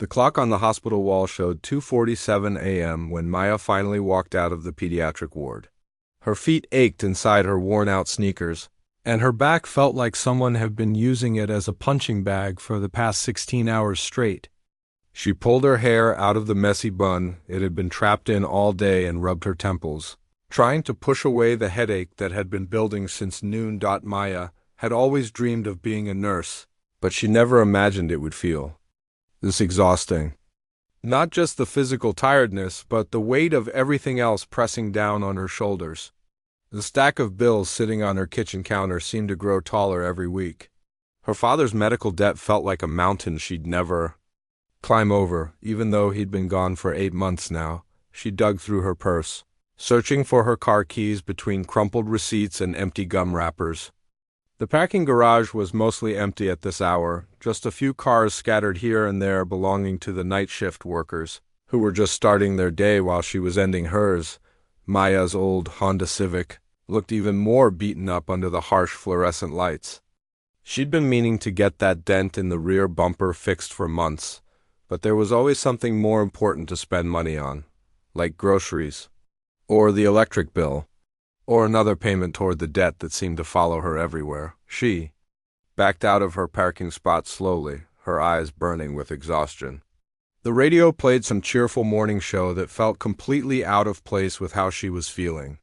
The clock on the hospital wall showed 2:47 a.m. when Maya finally walked out of the pediatric ward. Her feet ached inside her worn-out sneakers, and her back felt like someone had been using it as a punching bag for the past 16 hours straight. She pulled her hair out of the messy bun it had been trapped in all day and rubbed her temples, trying to push away the headache that had been building since noon. Maya had always dreamed of being a nurse, but she never imagined it would feel this exhausting. Not just the physical tiredness, but the weight of everything else pressing down on her shoulders. The stack of bills sitting on her kitchen counter seemed to grow taller every week. Her father's medical debt felt like a mountain she'd never climb over, even though he'd been gone for 8 months now. She dug through her purse, searching for her car keys between crumpled receipts and empty gum wrappers. The parking garage was mostly empty at this hour, just a few cars scattered here and there belonging to the night shift workers, who were just starting their day while she was ending hers. Maya's old Honda Civic looked even more beaten up under the harsh fluorescent lights. She'd been meaning to get that dent in the rear bumper fixed for months, but there was always something more important to spend money on, like groceries, or the electric bill, or another payment toward the debt that seemed to follow her everywhere. She backed out of her parking spot slowly, her eyes burning with exhaustion. The radio played some cheerful morning show that felt completely out of place with how she was feeling.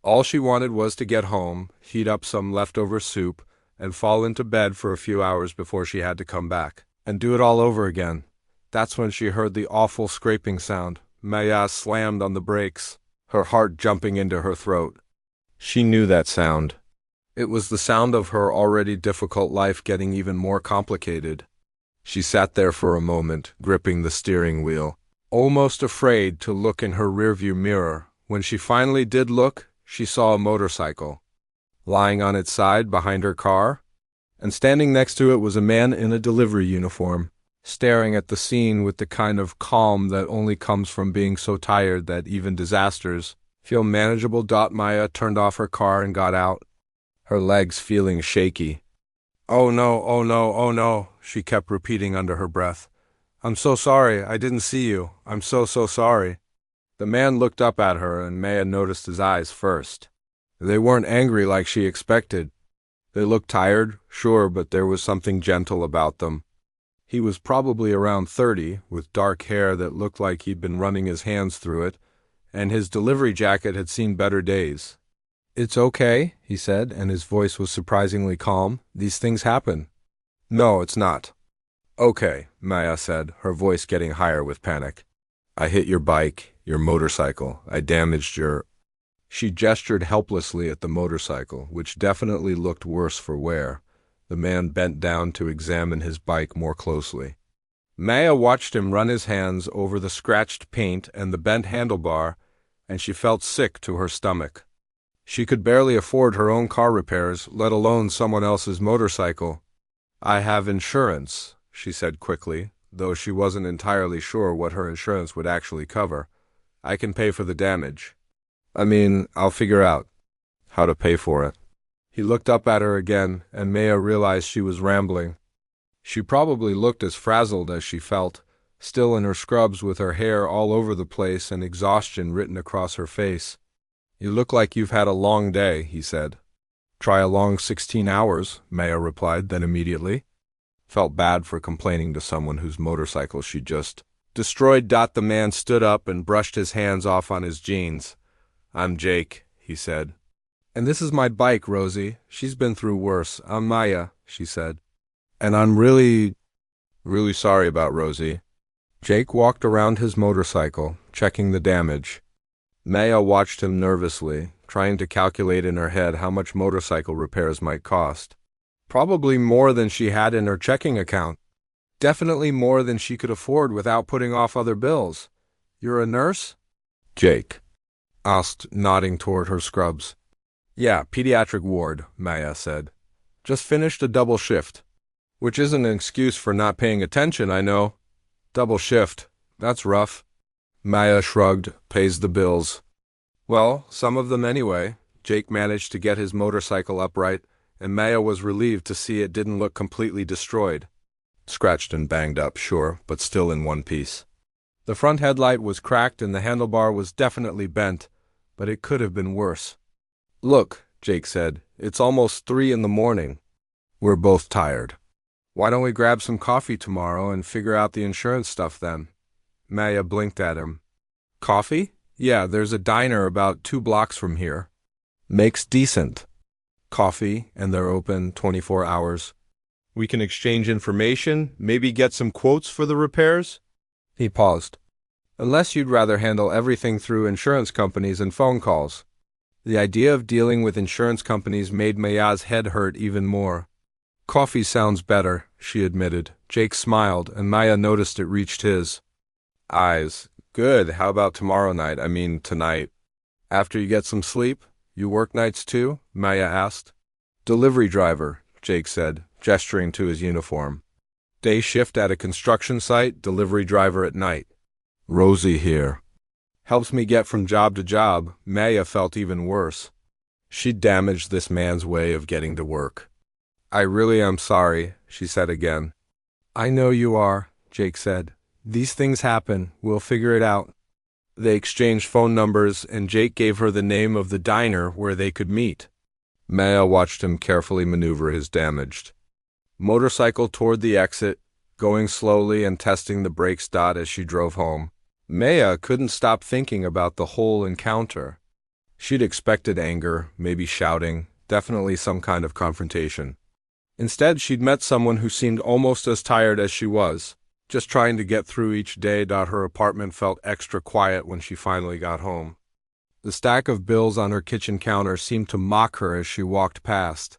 All she wanted was to get home, heat up some leftover soup, and fall into bed for a few hours before she had to come back, and do it all over again. That's when she heard the awful scraping sound. Maya slammed on the brakes, her heart jumping into her throat. She knew that sound. It was the sound of her already difficult life getting even more complicated. She sat there for a moment, gripping the steering wheel, almost afraid to look in her rearview mirror. When she finally did look, she saw a motorcycle, lying on its side behind her car, and standing next to it was a man in a delivery uniform, staring at the scene with the kind of calm that only comes from being so tired that even disasters feel manageable. Maya turned off her car and got out, her legs feeling shaky. "Oh no, oh no, oh no," she kept repeating under her breath. "I'm so sorry, I didn't see you. I'm so sorry." The man looked up at her, and Maya noticed his eyes first. They weren't angry like she expected. They looked tired, sure, but there was something gentle about them. He was probably around 30, with dark hair that looked like he'd been running his hands through it, and his delivery jacket had seen better days. "It's okay," he said, and his voice was surprisingly calm. "These things happen." "No, it's not." "Okay," Maya said, her voice getting higher with panic. "I hit your bike, your motorcycle. I damaged your—" She gestured helplessly at the motorcycle, which definitely looked worse for wear. The man bent down to examine his bike more closely. Maya watched him run his hands over the scratched paint and the bent handlebar, and she felt sick to her stomach. She could barely afford her own car repairs, let alone someone else's motorcycle. "I have insurance," she said quickly, though she wasn't entirely sure what her insurance would actually cover. "I can pay for the damage. I'll figure out how to pay for it." He looked up at her again, and Maya realized she was rambling. She probably looked as frazzled as she felt, still in her scrubs with her hair all over the place and exhaustion written across her face. "You look like you've had a long day," he said. "Try a long 16 hours, Maya replied, then immediately felt bad for complaining to someone whose motorcycle she just destroyed. The man stood up and brushed his hands off on his jeans. "I'm Jake," he said. "And this is my bike, Rosie. She's been through worse. I'm Maya," she said. "And I'm really sorry about Rosie." Jake walked around his motorcycle, checking the damage. Maya watched him nervously, trying to calculate in her head how much motorcycle repairs might cost. Probably more than she had in her checking account. Definitely more than she could afford without putting off other bills. "You're a nurse?" Jake asked, nodding toward her scrubs. "Yeah, pediatric ward," Maya said. "Just finished a double shift." "Which isn't an excuse for not paying attention, I know." "Double shift. That's rough." Maya shrugged, pays the bills. "Well, some of them anyway." Jake managed to get his motorcycle upright, and Maya was relieved to see it didn't look completely destroyed. Scratched and banged up, sure, but still in one piece. The front headlight was cracked and the handlebar was definitely bent, but it could have been worse. Look, Jake said, it's almost 3 in the morning. We're both tired. Why don't we grab some coffee tomorrow and figure out the insurance stuff then? Maya blinked at him. Coffee? Yeah, there's a diner about 2 blocks from here. Makes decent coffee, and they're open 24 hours. We can exchange information, maybe get some quotes for the repairs? He paused. Unless you'd rather handle everything through insurance companies and phone calls. The idea of dealing with insurance companies made Maya's head hurt even more. Coffee sounds better, she admitted. Jake smiled, and Maya noticed it reached his eyes. Good, how about tomorrow night? I mean, tonight. After you get some sleep? You work nights too? Maya asked. Delivery driver, Jake said, gesturing to his uniform. Day shift at a construction site, delivery driver at night. Rosie here. Helps me get from job to job. Maya felt even worse. She'd damaged this man's way of getting to work. I really am sorry, she said again. I know you are, Jake said. These things happen. We'll figure it out. They exchanged phone numbers, and Jake gave her the name of the diner where they could meet. Maya watched him carefully maneuver his damaged motorcycle toward the exit, going slowly and testing the brakes as she drove home. Maya couldn't stop thinking about the whole encounter. She'd expected anger, maybe shouting, definitely some kind of confrontation. Instead, she'd met someone who seemed almost as tired as she was, just trying to get through each day. Her apartment felt extra quiet when she finally got home. The stack of bills on her kitchen counter seemed to mock her as she walked past.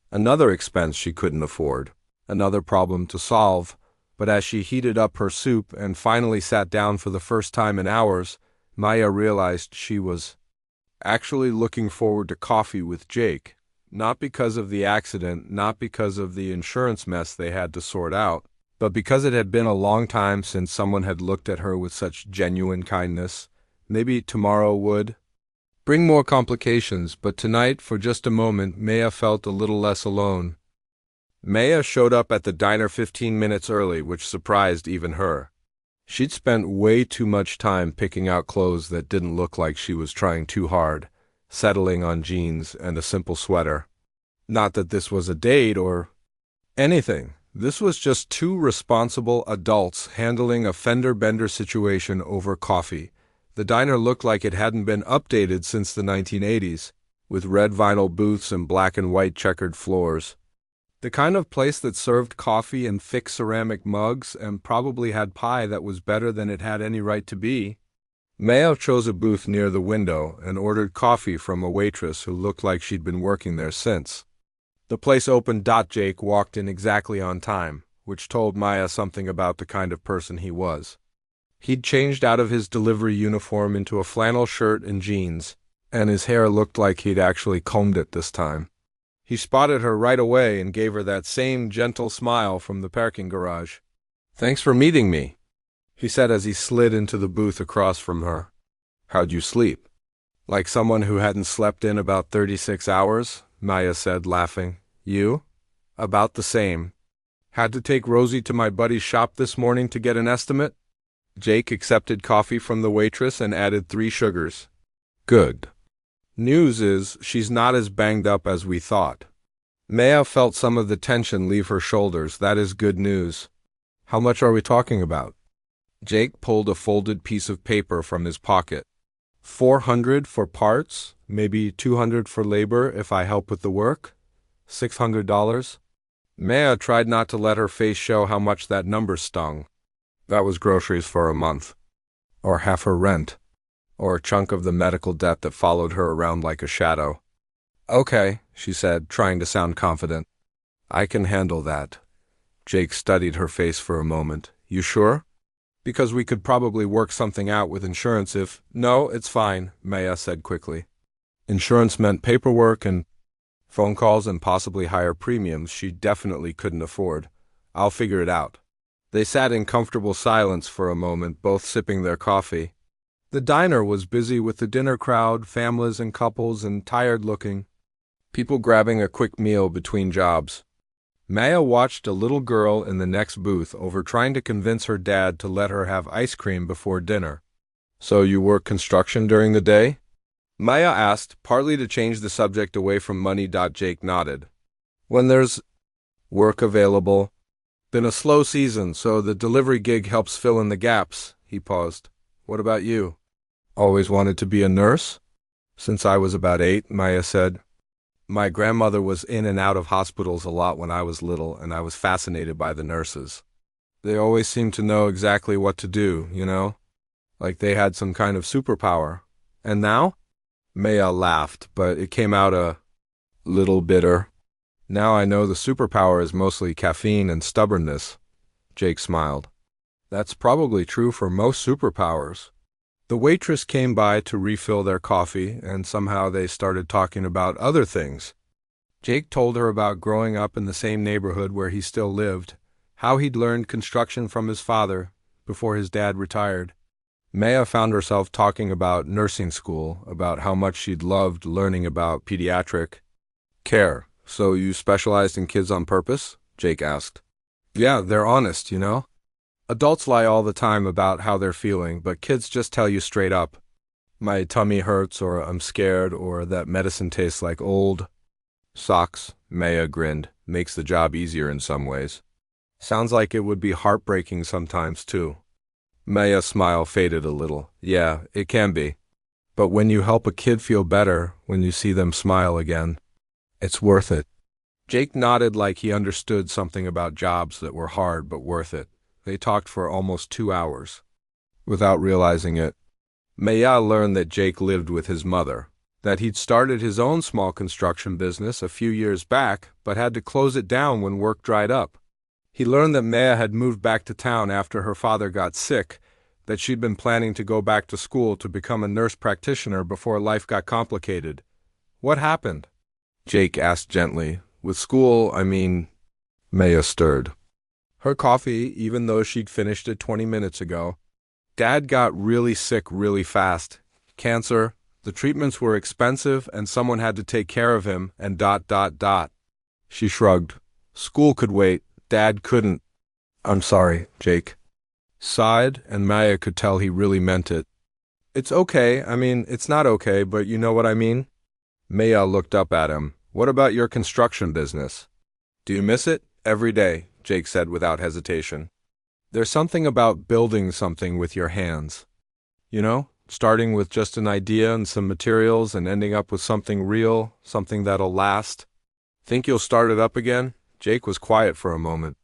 Another expense she couldn't afford, another problem to solve, but as she heated up her soup and finally sat down for the first time in hours, Maya realized she was actually looking forward to coffee with Jake, not because of the accident, not because of the insurance mess they had to sort out, but because it had been a long time since someone had looked at her with such genuine kindness. Maybe tomorrow would bring more complications, but tonight, for just a moment, Maya felt a little less alone. Maya showed up at the diner 15 minutes early, which surprised even her. She'd spent way too much time picking out clothes that didn't look like she was trying too hard, settling on jeans and a simple sweater. Not that this was a date or anything. This was just 2 responsible adults handling a fender-bender situation over coffee. The diner looked like it hadn't been updated since the 1980s, with red vinyl booths and black and white checkered floors. The kind of place that served coffee in thick ceramic mugs and probably had pie that was better than it had any right to be. Maya chose a booth near the window and ordered coffee from a waitress who looked like she'd been working there since. The place opened. Jake walked in exactly on time, which told Maya something about the kind of person he was. He'd changed out of his delivery uniform into a flannel shirt and jeans, and his hair looked like he'd actually combed it this time. He spotted her right away and gave her that same gentle smile from the parking garage. Thanks for meeting me, he said as he slid into the booth across from her. How'd you sleep? Like someone who hadn't slept in about 36 hours, Maya said, laughing. You? About the same. Had to take Rosie to my buddy's shop this morning to get an estimate? Jake accepted coffee from the waitress and added 3 sugars. Good. News is, she's not as banged up as we thought. Maya felt some of the tension leave her shoulders. That is good news. How much are we talking about? Jake pulled a folded piece of paper from his pocket. 400 for parts, maybe 200 for labor if I help with the work. $600. Maya tried not to let her face show how much that number stung. That was groceries for a month. Or half her rent. Or a chunk of the medical debt that followed her around like a shadow. Okay, she said, trying to sound confident. I can handle that. Jake studied her face for a moment. You sure? Because we could probably work something out with insurance if— No, it's fine, Maya said quickly. Insurance meant paperwork and phone calls and possibly higher premiums she definitely couldn't afford. I'll figure it out. They sat in comfortable silence for a moment, both sipping their coffee. The diner was busy with the dinner crowd, families and couples, and tired-looking people grabbing a quick meal between jobs. Maya watched a little girl in the next booth over trying to convince her dad to let her have ice cream before dinner. So you work construction during the day? Maya asked, partly to change the subject away from money. Jake nodded. When there's work available. Been a slow season, so the delivery gig helps fill in the gaps. He paused. What about you? Always wanted to be a nurse? Since I was about 8, Maya said. My grandmother was in and out of hospitals a lot when I was little, and I was fascinated by the nurses. They always seemed to know exactly what to do, you know? Like they had some kind of superpower. And now? Maya laughed, but it came out a little bitter. Now I know the superpower is mostly caffeine and stubbornness. Jake smiled. That's probably true for most superpowers. The waitress came by to refill their coffee, and somehow they started talking about other things. Jake told her about growing up in the same neighborhood where he still lived, how he'd learned construction from his father before his dad retired. Maya found herself talking about nursing school, about how much she'd loved learning about pediatric care. So you specialized in kids on purpose? Jake asked. Yeah, they're honest, you know? Adults lie all the time about how they're feeling, but kids just tell you straight up. My tummy hurts, or I'm scared, or that medicine tastes like old socks. Maya grinned. Makes the job easier in some ways. Sounds like it would be heartbreaking sometimes, too. Maya's smile faded a little. Yeah, it can be. But when you help a kid feel better, when you see them smile again, it's worth it. Jake nodded like he understood something about jobs that were hard but worth it. They talked for almost 2 hours. Without realizing it, Maya learned that Jake lived with his mother, that he'd started his own small construction business a few years back, but had to close it down when work dried up. He learned that Maya had moved back to town after her father got sick, that she'd been planning to go back to school to become a nurse practitioner before life got complicated. What happened? Jake asked gently. With school, I mean... Maya stirred. Her coffee, even though she'd finished it 20 minutes ago. Dad got really sick really fast. Cancer. The treatments were expensive, and someone had to take care of him, and ... She shrugged. School could wait. Dad couldn't. I'm sorry, Jake. Sighed, and Maya could tell he really meant it. It's okay. I mean, it's not okay, but you know what I mean? Maya looked up at him. What about your construction business? Do you miss it? Every day, Jake said without hesitation. There's something about building something with your hands. You know, starting with just an idea and some materials and ending up with something real, something that'll last. Think you'll start it up again? Jake was quiet for a moment.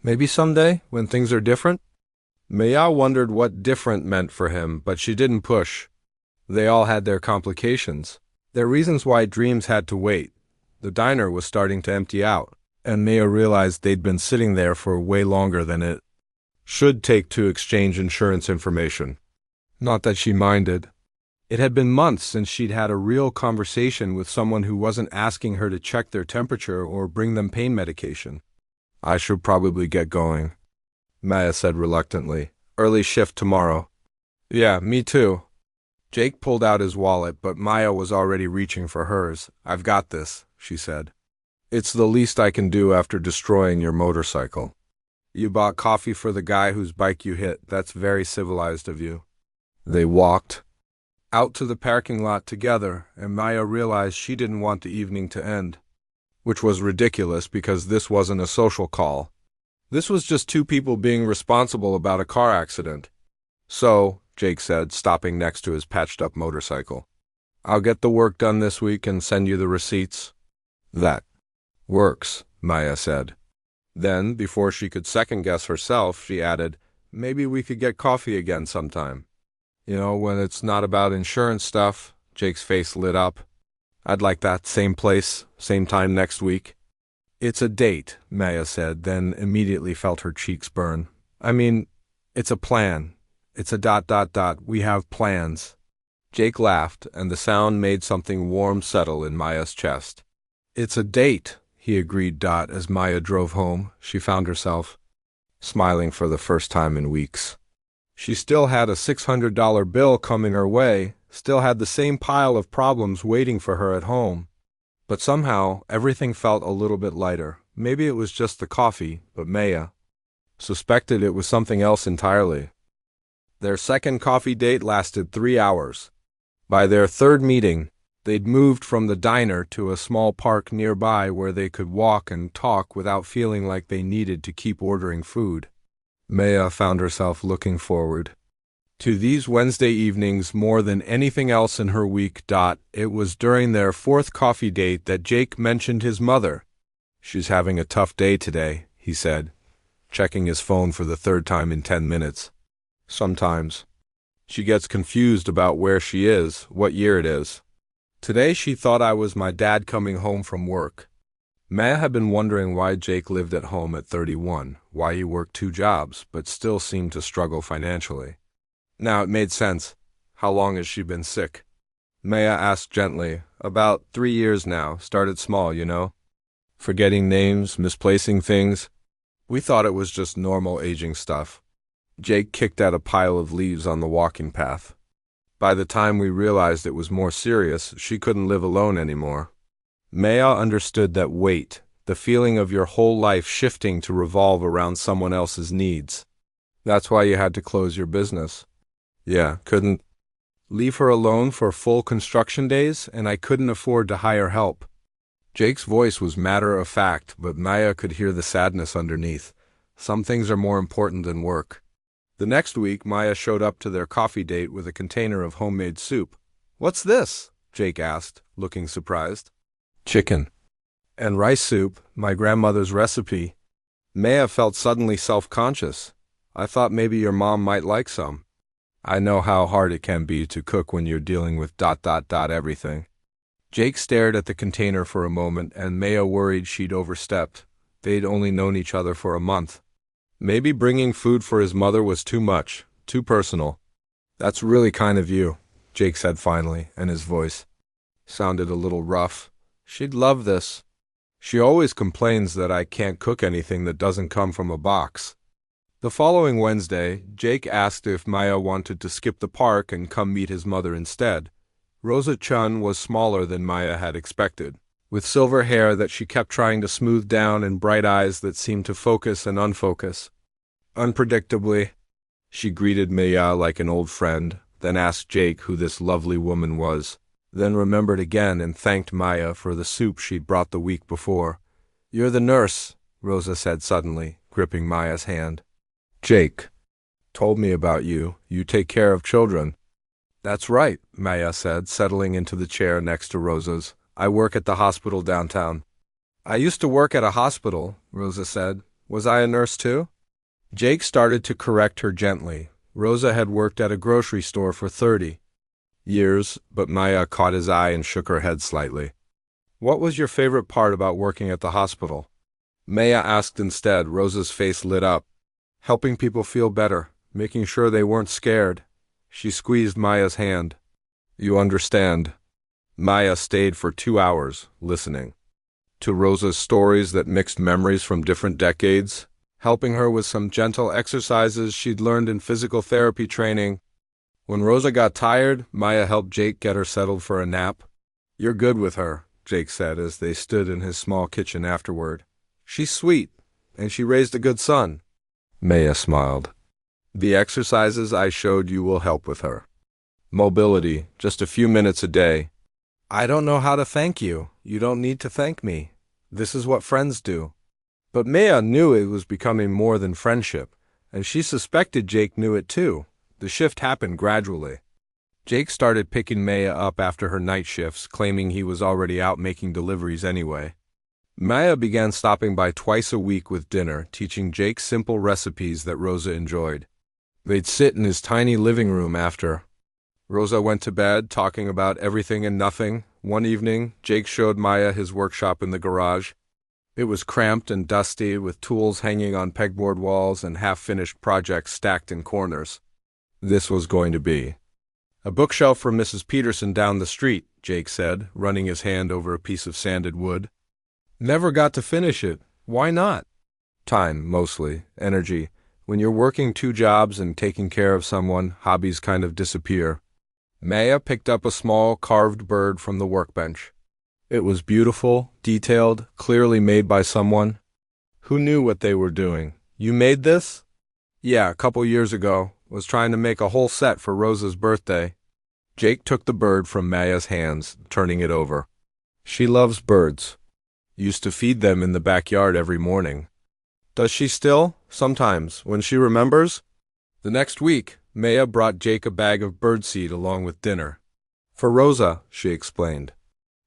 Maybe someday, when things are different? Maya wondered what different meant for him, but she didn't push. They all had their complications, their reasons why dreams had to wait. The diner was starting to empty out, and Maya realized they'd been sitting there for way longer than it should take to exchange insurance information. Not that she minded. It had been months since she'd had a real conversation with someone who wasn't asking her to check their temperature or bring them pain medication. I should probably get going, Maya said reluctantly. Early shift tomorrow. Yeah, me too. Jake pulled out his wallet, but Maya was already reaching for hers. I've got this, she said. It's the least I can do after destroying your motorcycle. You bought coffee for the guy whose bike you hit. That's very civilized of you. They walked out to the parking lot together, and Maya realized she didn't want the evening to end. Which was ridiculous because this wasn't a social call. This was just two people being responsible about a car accident. So, Jake said, stopping next to his patched-up motorcycle, I'll get the work done this week and send you the receipts. That works, Maya said. Then, before she could second-guess herself, she added, maybe we could get coffee again sometime. You know, when it's not about insurance stuff. Jake's face lit up. I'd like that. Same place, same time next week. It's a date, Maya said, then immediately felt her cheeks burn. I mean, it's a plan. It's a ... We have plans. Jake laughed, and the sound made something warm settle in Maya's chest. It's a date, he agreed. As Maya drove home, she found herself smiling for the first time in weeks. She still had a $600 bill coming her way, still had the same pile of problems waiting for her at home. But somehow, everything felt a little bit lighter. Maybe it was just the coffee, but Maya suspected it was something else entirely. Their second coffee date lasted 3 hours. By their third meeting, they'd moved from the diner to a small park nearby where they could walk and talk without feeling like they needed to keep ordering food. Maya found herself looking forward to these Wednesday evenings more than anything else in her week. It was during their fourth coffee date that Jake mentioned his mother. "She's having a tough day today," he said, checking his phone for the third time in 10 minutes. "Sometimes she gets confused about where she is, what year it is. Today she thought I was my dad coming home from work." Maya had been wondering why Jake lived at home at 31, why he worked 2 jobs, but still seemed to struggle financially. Now it made sense. "How long has she been sick?" Maya asked gently. "About 3 years now. Started small, you know. Forgetting names, misplacing things. We thought it was just normal aging stuff." Jake kicked at a pile of leaves on the walking path. "By the time we realized it was more serious, she couldn't live alone anymore." Maya understood that weight, the feeling of your whole life shifting to revolve around someone else's needs. "That's why you had to close your business." "Yeah, couldn't leave her alone for full construction days, and I couldn't afford to hire help." Jake's voice was matter of fact, but Maya could hear the sadness underneath. Some things are more important than work. The next week, Maya showed up to their coffee date with a container of homemade soup. "What's this?" Jake asked, looking surprised. "Chicken and rice soup, my grandmother's recipe." Maya felt suddenly self-conscious. "I thought maybe your mom might like some." "I know how hard it can be to cook when you're dealing with ... everything." Jake stared at the container for a moment, and Maya worried she'd overstepped. They'd only known each other for a month. Maybe bringing food for his mother was too much, too personal. "That's really kind of you," Jake said finally, and his voice sounded a little rough. "She'd love this. She always complains that I can't cook anything that doesn't come from a box." The following Wednesday, Jake asked if Maya wanted to skip the park and come meet his mother instead. Rosa Chun was smaller than Maya had expected, with silver hair that she kept trying to smooth down and bright eyes that seemed to focus and unfocus. Unpredictably, she greeted Maya like an old friend, then asked Jake who this lovely woman was, then remembered again and thanked Maya for the soup she'd brought the week before. "You're the nurse," Rosa said suddenly, gripping Maya's hand. "Jake told me about you. You take care of children." "That's right," Maya said, settling into the chair next to Rosa's. "I work at the hospital downtown." "I used to work at a hospital," Rosa said. "Was I a nurse too?" Jake started to correct her gently. Rosa had worked at a grocery store for 30 years, but Maya caught his eye and shook her head slightly. "What was your favorite part about working at the hospital?" Maya asked instead. Rosa's face lit up. "Helping people feel better, making sure they weren't scared." She squeezed Maya's hand. "You understand." Maya stayed for 2 hours, listening to Rosa's stories that mixed memories from different decades, helping her with some gentle exercises she'd learned in physical therapy training. When Rosa got tired, Maya helped Jake get her settled for a nap. "You're good with her," Jake said as they stood in his small kitchen afterward. "She's sweet, and she raised a good son." Maya smiled. "The exercises I showed you will help with her. Mobility, just a few minutes a day." "I don't know how to thank you." "You don't need to thank me. This is what friends do." But Maya knew it was becoming more than friendship, and she suspected Jake knew it too. The shift happened gradually. Jake started picking Maya up after her night shifts, claiming he was already out making deliveries anyway. Maya began stopping by twice a week with dinner, teaching Jake simple recipes that Rosa enjoyed. They'd sit in his tiny living room after Rosa went to bed, talking about everything and nothing. One evening, Jake showed Maya his workshop in the garage. It was cramped and dusty, with tools hanging on pegboard walls and half-finished projects stacked in corners. This was going to be a bookshelf for Mrs. Peterson down the street, Jake said, running his hand over a piece of sanded wood. "Never got to finish it. Why not?" "Time, mostly. Energy. When you're working 2 jobs and taking care of someone, hobbies kind of disappear." Maya picked up a small carved bird from the workbench. It was beautiful, detailed, clearly made by someone. Who knew what they were doing? You made this? Yeah, a couple years ago. Was trying to make a whole set for Rosa's birthday. Jake took the bird from Maya's hands, turning it over. She loves birds. Used to feed them in the backyard every morning. Does she still? Sometimes, when she remembers? The next week, Maya brought Jake a bag of birdseed along with dinner. For Rosa, she explained.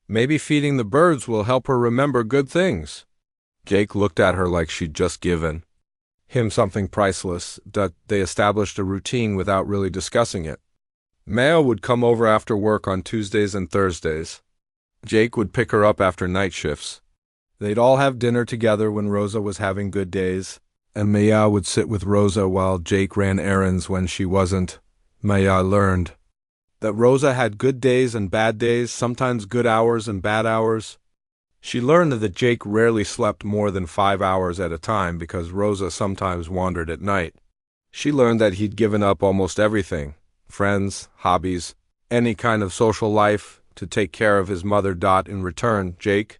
Maybe feeding the birds will help her remember good things. Jake looked at her like she'd just given him something priceless, that they established a routine without really discussing it. Maya would come over after work on Tuesdays and Thursdays. Jake would pick her up after night shifts. They'd all have dinner together when Rosa was having good days, and Maya would sit with Rosa while Jake ran errands when she wasn't. Maya learned that Rosa had good days and bad days, sometimes good hours and bad hours. She learned that Jake rarely slept more than 5 hours at a time because Rosa sometimes wandered at night. She learned that he'd given up almost everything, friends, hobbies, any kind of social life, to take care of his mother. In return, Jake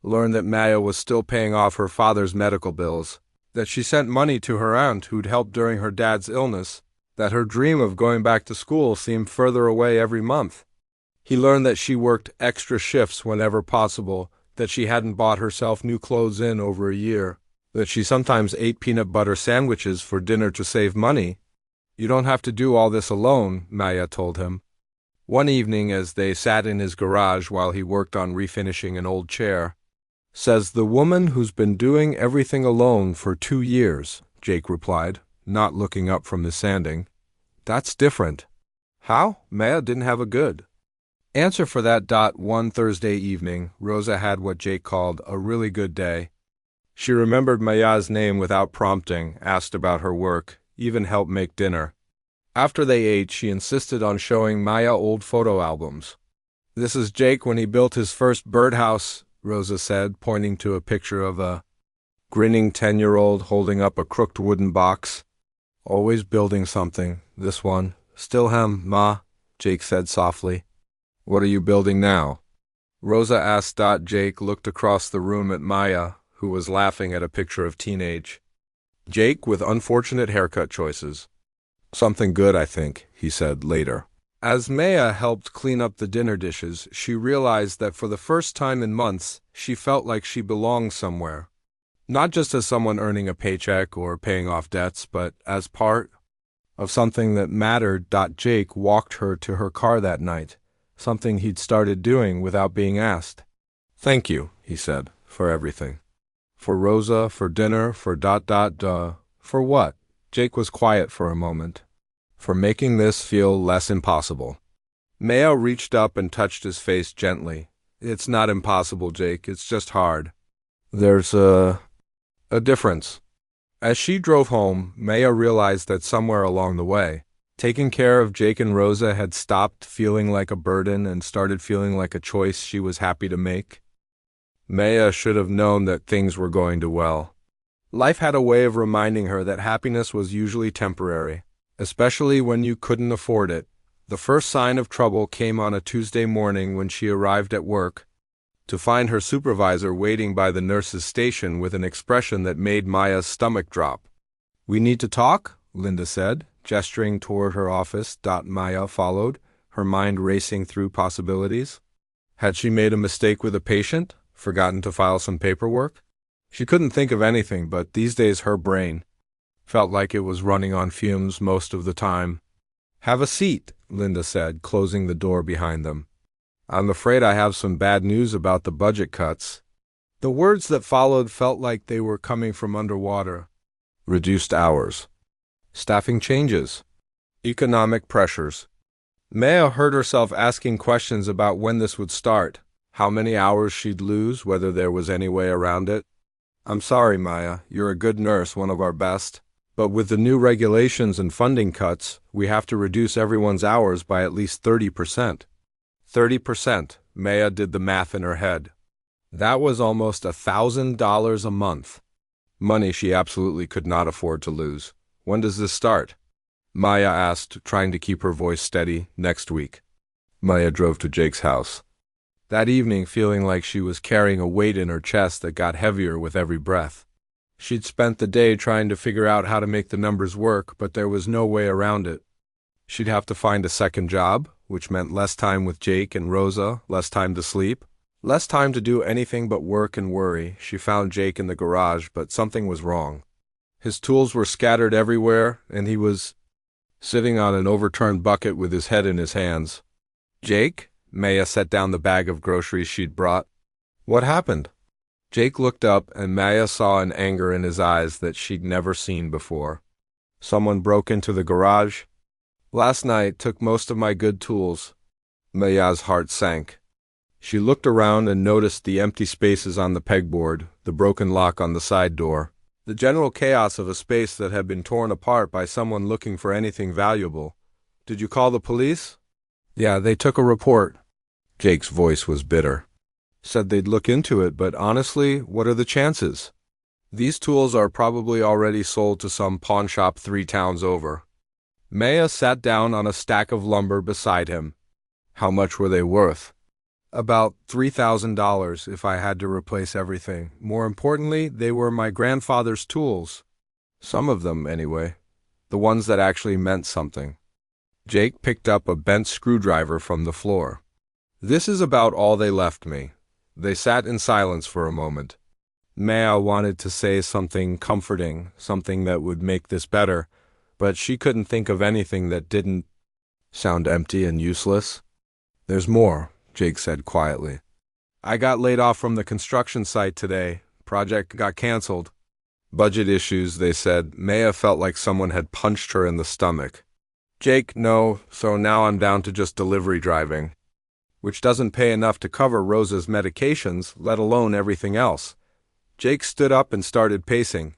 learned that Maya was still paying off her father's medical bills, that she sent money to her aunt who'd helped during her dad's illness, that her dream of going back to school seemed further away every month. He learned that she worked extra shifts whenever possible, that she hadn't bought herself new clothes in over a year, that she sometimes ate peanut butter sandwiches for dinner to save money. You don't have to do all this alone, Maya told him. One evening as they sat in his garage while he worked on refinishing an old chair, says the woman who's been doing everything alone for 2 years, Jake replied, not looking up from his sanding. That's different. How? Maya didn't have a good answer for that. One Thursday evening, Rosa had what Jake called a really good day. She remembered Maya's name without prompting, asked about her work, even helped make dinner. After they ate, she insisted on showing Maya old photo albums. This is Jake when he built his first birdhouse, Rosa said, pointing to a picture of a grinning 10-year-old holding up a crooked wooden box. Always building something, this one. Still him, Ma, Jake said softly. What are you building now? Rosa asked. Jake looked across the room at Maya, who was laughing at a picture of teenage Jake with unfortunate haircut choices. Something good, I think, he said later. As Maya helped clean up the dinner dishes, she realized that for the first time in months, she felt like she belonged somewhere. Not just as someone earning a paycheck or paying off debts, but as part of something that mattered. Jake walked her to her car that night, something he'd started doing without being asked. Thank you, he said, for everything. For Rosa, for dinner, for For what? Jake was quiet for a moment. For making this feel less impossible. Maya reached up and touched his face gently. It's not impossible, Jake, it's just hard. There's a difference. As she drove home, Maya realized that somewhere along the way, taking care of Jake and Rosa had stopped feeling like a burden and started feeling like a choice she was happy to make. Maya should have known that things were going to well. Life had a way of reminding her that happiness was usually temporary, especially when you couldn't afford it. The first sign of trouble came on a Tuesday morning when she arrived at work, to find her supervisor waiting by the nurse's station with an expression that made Maya's stomach drop. We need to talk, Linda said, gesturing toward her office. Maya followed, her mind racing through possibilities. Had she made a mistake with a patient? Forgotten to file some paperwork? She couldn't think of anything, but these days her brain felt like it was running on fumes most of the time. Have a seat, Linda said, closing the door behind them. I'm afraid I have some bad news about the budget cuts. The words that followed felt like they were coming from underwater. Reduced hours. Staffing changes. Economic pressures. Maya heard herself asking questions about when this would start, how many hours she'd lose, whether there was any way around it. I'm sorry, Maya, you're a good nurse, one of our best. But with the new regulations and funding cuts, we have to reduce everyone's hours by at least 30%. 30%, Maya did the math in her head. That was almost $1,000 a month. Money she absolutely could not afford to lose. When does this start? Maya asked, trying to keep her voice steady. Next week. Maya drove to Jake's house. That evening, feeling like she was carrying a weight in her chest that got heavier with every breath. She'd spent the day trying to figure out how to make the numbers work, but there was no way around it. She'd have to find a second job, which meant less time with Jake and Rosa, less time to sleep, less time to do anything but work and worry. She found Jake in the garage, but something was wrong. His tools were scattered everywhere, and he was sitting on an overturned bucket with his head in his hands. "Jake?" Maya set down the bag of groceries she'd brought. "What happened?" Jake looked up, and Maya saw an anger in his eyes that she'd never seen before. "Someone broke into the garage last night, took most of my good tools." Maya's heart sank. She looked around and noticed the empty spaces on the pegboard, the broken lock on the side door, the general chaos of a space that had been torn apart by someone looking for anything valuable. "Did you call the police?" "Yeah, they took a report." Jake's voice was bitter. "Said they'd look into it, but honestly, what are the chances? These tools are probably already sold to some pawn shop 3 towns over." Maya sat down on a stack of lumber beside him. "How much were they worth?" "About $3,000 if I had to replace everything. More importantly, they were my grandfather's tools. Some of them, anyway. The ones that actually meant something." Jake picked up a bent screwdriver from the floor. "This is about all they left me." They sat in silence for a moment. Maya wanted to say something comforting, something that would make this better, but she couldn't think of anything that didn't sound empty and useless. "There's more," Jake said quietly. "I got laid off from the construction site today. Project got canceled." "Budget issues," they said. Maya felt like someone had punched her in the stomach. "Jake, no, so now I'm down to just delivery driving, which doesn't pay enough to cover Rosa's medications, let alone everything else." Jake stood up and started pacing.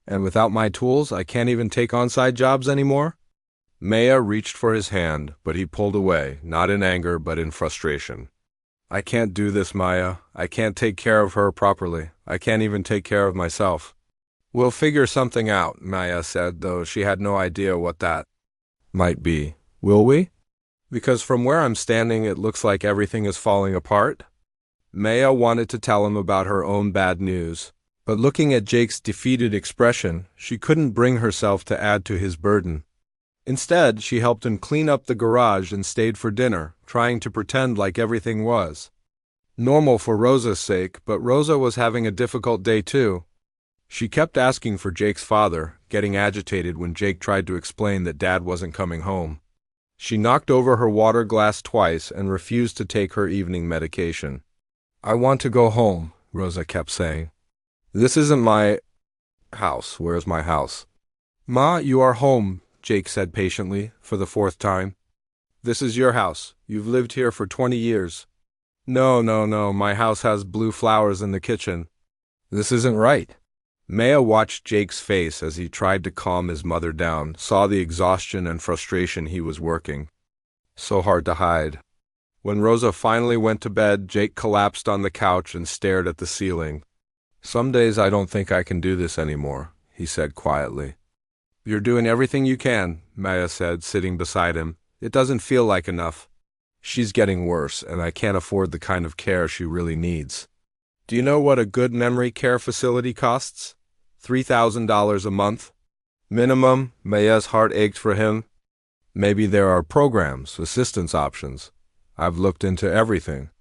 "And without my tools, I can't even take on side jobs anymore?" Maya reached for his hand, but he pulled away, not in anger, but in frustration. "I can't do this, Maya. I can't take care of her properly. I can't even take care of myself." "We'll figure something out," Maya said, though she had no idea what that might be. "Will we? Because from where I'm standing, it looks like everything is falling apart." Maya wanted to tell him about her own bad news, but looking at Jake's defeated expression, she couldn't bring herself to add to his burden. Instead, she helped him clean up the garage and stayed for dinner, trying to pretend like everything was normal for Rosa's sake, but Rosa was having a difficult day too. She kept asking for Jake's father, getting agitated when Jake tried to explain that Dad wasn't coming home. She knocked over her water glass twice and refused to take her evening medication. "I want to go home," Rosa kept saying. "This isn't my house. Where's my house?" "Ma, you are home," Jake said patiently, for the 4th time. "This is your house. You've lived here for 20 years. No, my house has blue flowers in the kitchen." "This isn't right." Maya watched Jake's face as he tried to calm his mother down, saw the exhaustion and frustration he was working. So hard to hide. When Rosa finally went to bed, Jake collapsed on the couch and stared at the ceiling. "Some days I don't think I can do this anymore," he said quietly. "You're doing everything you can," Maya said, sitting beside him. "It doesn't feel like enough. She's getting worse, and I can't afford the kind of care she really needs. Do you know what a good memory care facility costs? $3,000 a month. Minimum." Maya's heart ached for him. "Maybe there are programs, assistance options. I've looked into everything.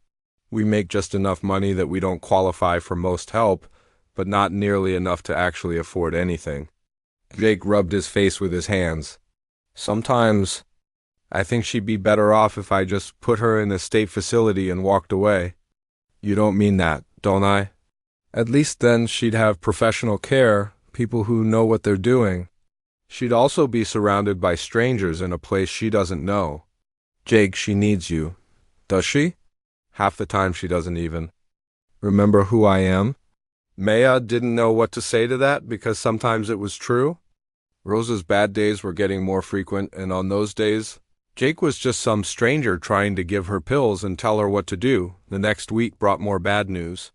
We make just enough money that we don't qualify for most help, but not nearly enough to actually afford anything." Jake rubbed his face with his hands. "Sometimes I think she'd be better off if I just put her in a state facility and walked away." "You don't mean that, don't I?" "At least then she'd have professional care, people who know what they're doing. She'd also be surrounded by strangers in a place she doesn't know." "Jake, she needs you." "Does she?" "Half the time she doesn't even remember who I am." Maya didn't know what to say to that, because sometimes it was true. Rosa's bad days were getting more frequent, and on those days, Jake was just some stranger trying to give her pills and tell her what to do. The next week brought more bad news.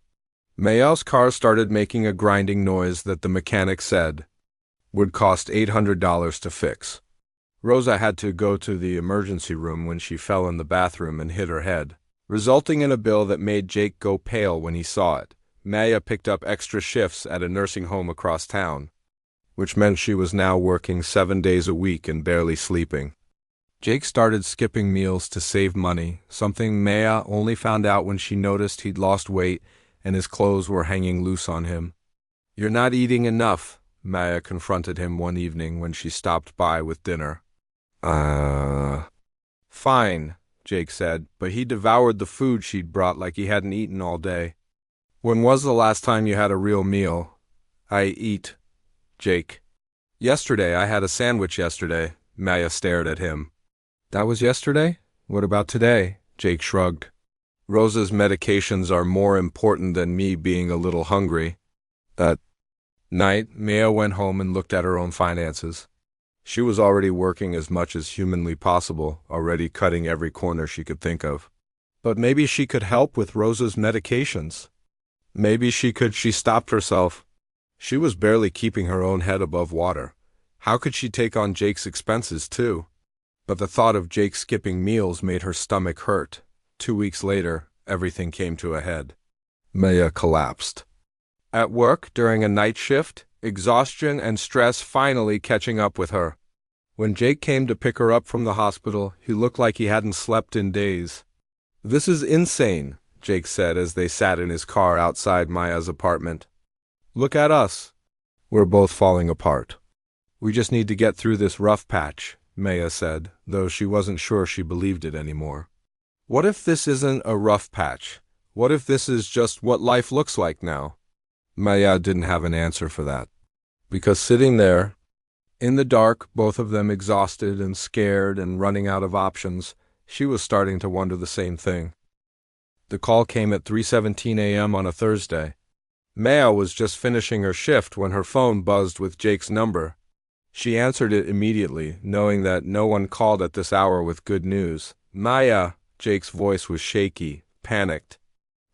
Maya's car started making a grinding noise that the mechanic said would cost $800 to fix. Rosa had to go to the emergency room when she fell in the bathroom and hit her head, resulting in a bill that made Jake go pale when he saw it. Maya picked up extra shifts at a nursing home across town, which meant she was now working 7 days a week and barely sleeping. Jake started skipping meals to save money, something Maya only found out when she noticed he'd lost weight and his clothes were hanging loose on him. "You're not eating enough," Maya confronted him one evening when she stopped by with dinner. Fine," Jake said, but he devoured the food she'd brought like he hadn't eaten all day. "When was the last time you had a real meal?" "I eat, Jake." "Yesterday, I had a sandwich yesterday." Maya stared at him. "That was yesterday? What about today?" Jake shrugged. "Rosa's medications are more important than me being a little hungry." That night, Maya went home and looked at her own finances. She was already working as much as humanly possible, already cutting every corner she could think of. But maybe she could help with Rosa's medications. Maybe she could. She stopped herself. She was barely keeping her own head above water. How could she take on Jake's expenses, too? But the thought of Jake skipping meals made her stomach hurt. 2 weeks later, everything came to a head. Maya collapsed. At work, during a night shift, exhaustion and stress finally catching up with her. When Jake came to pick her up from the hospital, he looked like he hadn't slept in days. "This is insane," Jake said as they sat in his car outside Maya's apartment. "Look at us. We're both falling apart. We just need to get through this rough patch," Maya said, though she wasn't sure she believed it anymore. What if this isn't a rough patch? What if this is just what life looks like now? Maya didn't have an answer for that. Because sitting there, in the dark, both of them exhausted and scared and running out of options, she was starting to wonder the same thing. The call came at 3:17 a.m. on a Thursday. Maya was just finishing her shift when her phone buzzed with Jake's number. She answered it immediately, knowing that no one called at this hour with good news. "Maya," Jake's voice was shaky, panicked.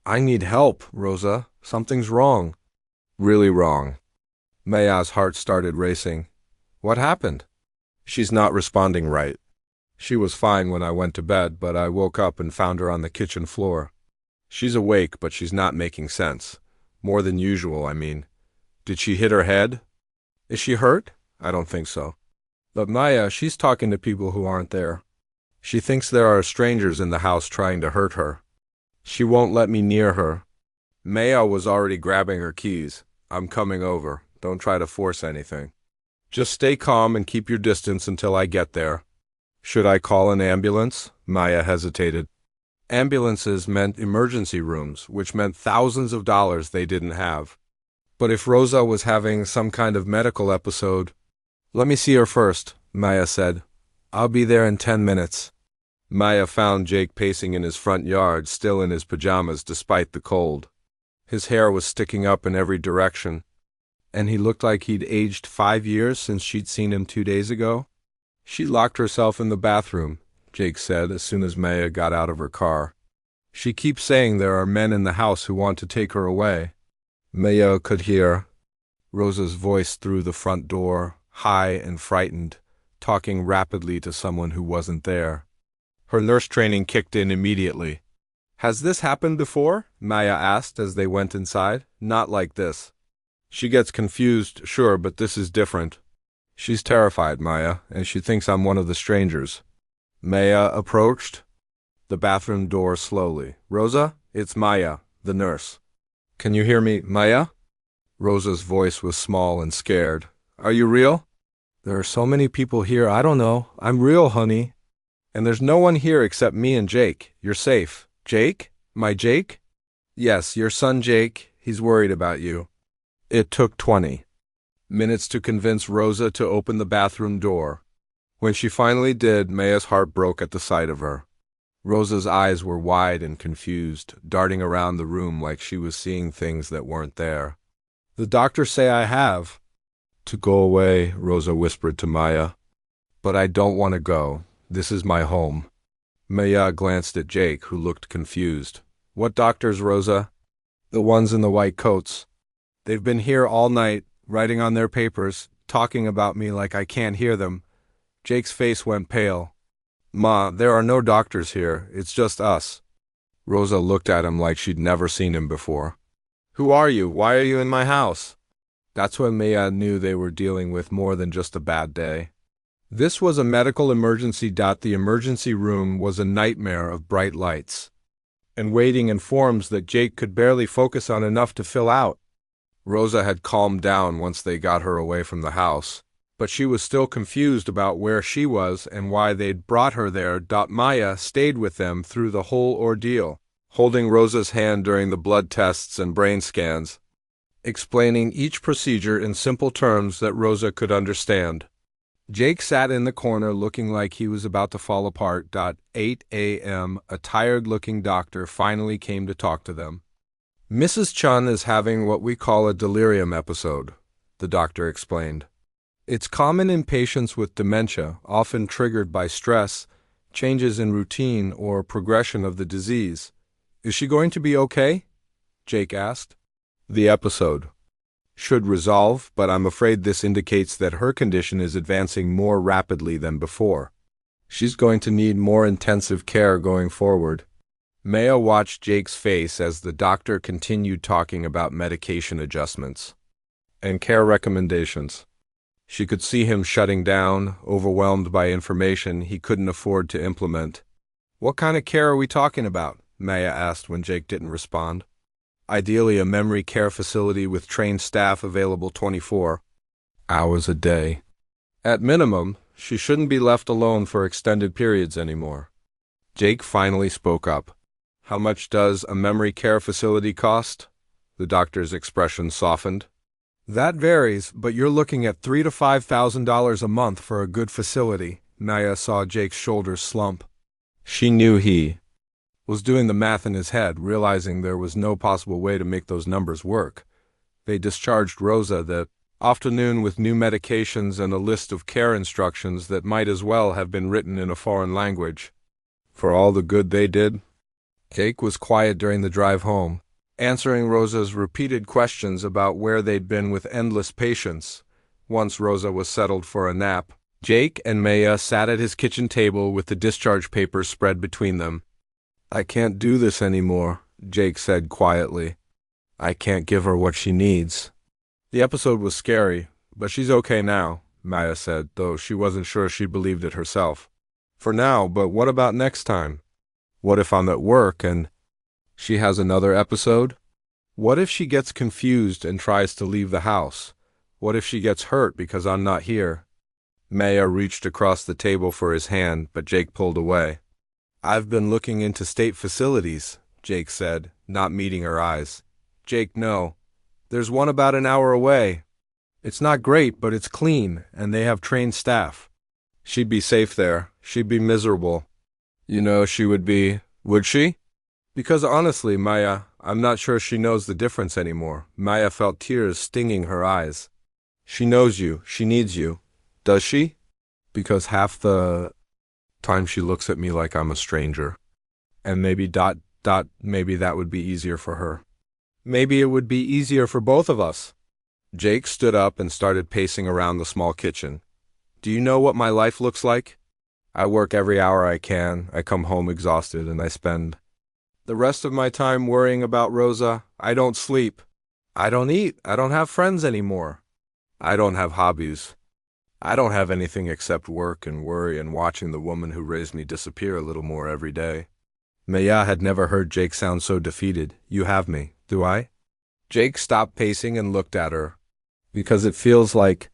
"I need help, Rosa. Something's wrong." "Really wrong." Maya's heart started racing. "What happened?" "She's not responding right. She was fine when I went to bed, but I woke up and found her on the kitchen floor. She's awake, but she's not making sense. More than usual, I mean. Did she hit her head? Is she hurt? I don't think so. But Maya, she's talking to people who aren't there. She thinks there are strangers in the house trying to hurt her. She won't let me near her." Maya was already grabbing her keys. "I'm coming over. Don't try to force anything. Just stay calm and keep your distance until I get there." "Should I call an ambulance?" Maya hesitated. Ambulances meant emergency rooms, which meant thousands of dollars they didn't have. But if Rosa was having some kind of medical episode— "Let me see her first," Maya said. "I'll be there in 10 minutes. Maya found Jake pacing in his front yard, still in his pajamas despite the cold. His hair was sticking up in every direction, and he looked like he'd aged 5 years since she'd seen him 2 days ago. "She locked herself in the bathroom," Jake said as soon as Maya got out of her car. "She keeps saying there are men in the house who want to take her away." Maya could hear Rosa's voice through the front door, high and frightened, talking rapidly to someone who wasn't there. Her nurse training kicked in immediately. "Has this happened before?" Maya asked as they went inside. "Not like this." "She gets confused, sure, but this is different. She's terrified, Maya, and she thinks I'm one of the strangers." Maya approached the bathroom door slowly. "Rosa, it's Maya, the nurse." "Can you hear me, Maya?" Rosa's voice was small and scared. "Are you real?" "There are so many people here, I don't know. I'm real, honey." "And there's no one here except me and Jake. You're safe." "Jake? My Jake?" "Yes, your son Jake. He's worried about you." It took 20 minutes to convince Rosa to open the bathroom door. When she finally did, Maya's heart broke at the sight of her. Rosa's eyes were wide and confused, darting around the room like she was seeing things that weren't there. "The doctors say I have to go away," Rosa whispered to Maya. "But I don't want to go. This is my home." Maya glanced at Jake, who looked confused. "What doctors, Rosa?" "The ones in the white coats. They've been here all night, writing on their papers, talking about me like I can't hear them." Jake's face went pale. "Ma, there are no doctors here. It's just us." Rosa looked at him like she'd never seen him before. Who are you? Why are you in my house? That's when Maya knew they were dealing with more than just a bad day. This was a medical emergency. The emergency room was a nightmare of bright lights and waiting and forms that Jake could barely focus on enough to fill out. Rosa had calmed down once they got her away from the house, but she was still confused about where she was and why they'd brought her there. Maya stayed with them through the whole ordeal, holding Rosa's hand during the blood tests and brain scans, explaining each procedure in simple terms that Rosa could understand. Jake sat in the corner looking like he was about to fall apart. 8 a.m., a tired-looking doctor finally came to talk to them. Mrs. Chun is having what we call a delirium episode, the doctor explained. It's common in patients with dementia, often triggered by stress, changes in routine, or progression of the disease. Is she going to be okay? Jake asked. The episode should resolve, but I'm afraid this indicates that her condition is advancing more rapidly than before. She's going to need more intensive care going forward. Maya watched Jake's face as the doctor continued talking about medication adjustments and care recommendations. She could see him shutting down, overwhelmed by information he couldn't afford to implement. What kind of care are we talking about? Maya asked when Jake didn't respond. Ideally, a memory care facility with trained staff available 24 hours a day. At minimum, she shouldn't be left alone for extended periods anymore. Jake finally spoke up. How much does a memory care facility cost? The doctor's expression softened. That varies, but you're looking at $3,000 to $5,000 a month for a good facility. Maya saw Jake's shoulders slump. She knew he was doing the math in his head, realizing there was no possible way to make those numbers work. They discharged Rosa that afternoon with new medications and a list of care instructions that might as well have been written in a foreign language. For all the good they did. Jake was quiet during the drive home, answering Rosa's repeated questions about where they'd been with endless patience. Once Rosa was settled for a nap, Jake and Maya sat at his kitchen table with the discharge papers spread between them. I can't do this anymore, Jake said quietly. I can't give her what she needs. The episode was scary, but she's okay now, Maya said, though she wasn't sure she believed it herself. For now, but what about next time? What if I'm at work and she has another episode? What if she gets confused and tries to leave the house? What if she gets hurt because I'm not here? Maya reached across the table for his hand, but Jake pulled away. I've been looking into state facilities, Jake said, not meeting her eyes. Jake, no. There's one about an hour away. It's not great, but it's clean, and they have trained staff. She'd be safe there. She'd be miserable. You know she would be, would she? Because honestly, Maya, I'm not sure she knows the difference anymore. Maya felt tears stinging her eyes. She knows you. She needs you. Does she? Because half the time she looks at me like I'm a stranger. And maybe maybe that would be easier for her. Maybe it would be easier for both of us. Jake stood up and started pacing around the small kitchen. Do you know what my life looks like? I work every hour I can. I come home exhausted and I spend the rest of my time worrying about Rosa. I don't sleep. I don't eat. I don't have friends anymore. I don't have hobbies. I don't have anything except work and worry and watching the woman who raised me disappear a little more every day. Maya had never heard Jake sound so defeated. You have me, do I? Jake stopped pacing and looked at her. Because it feels like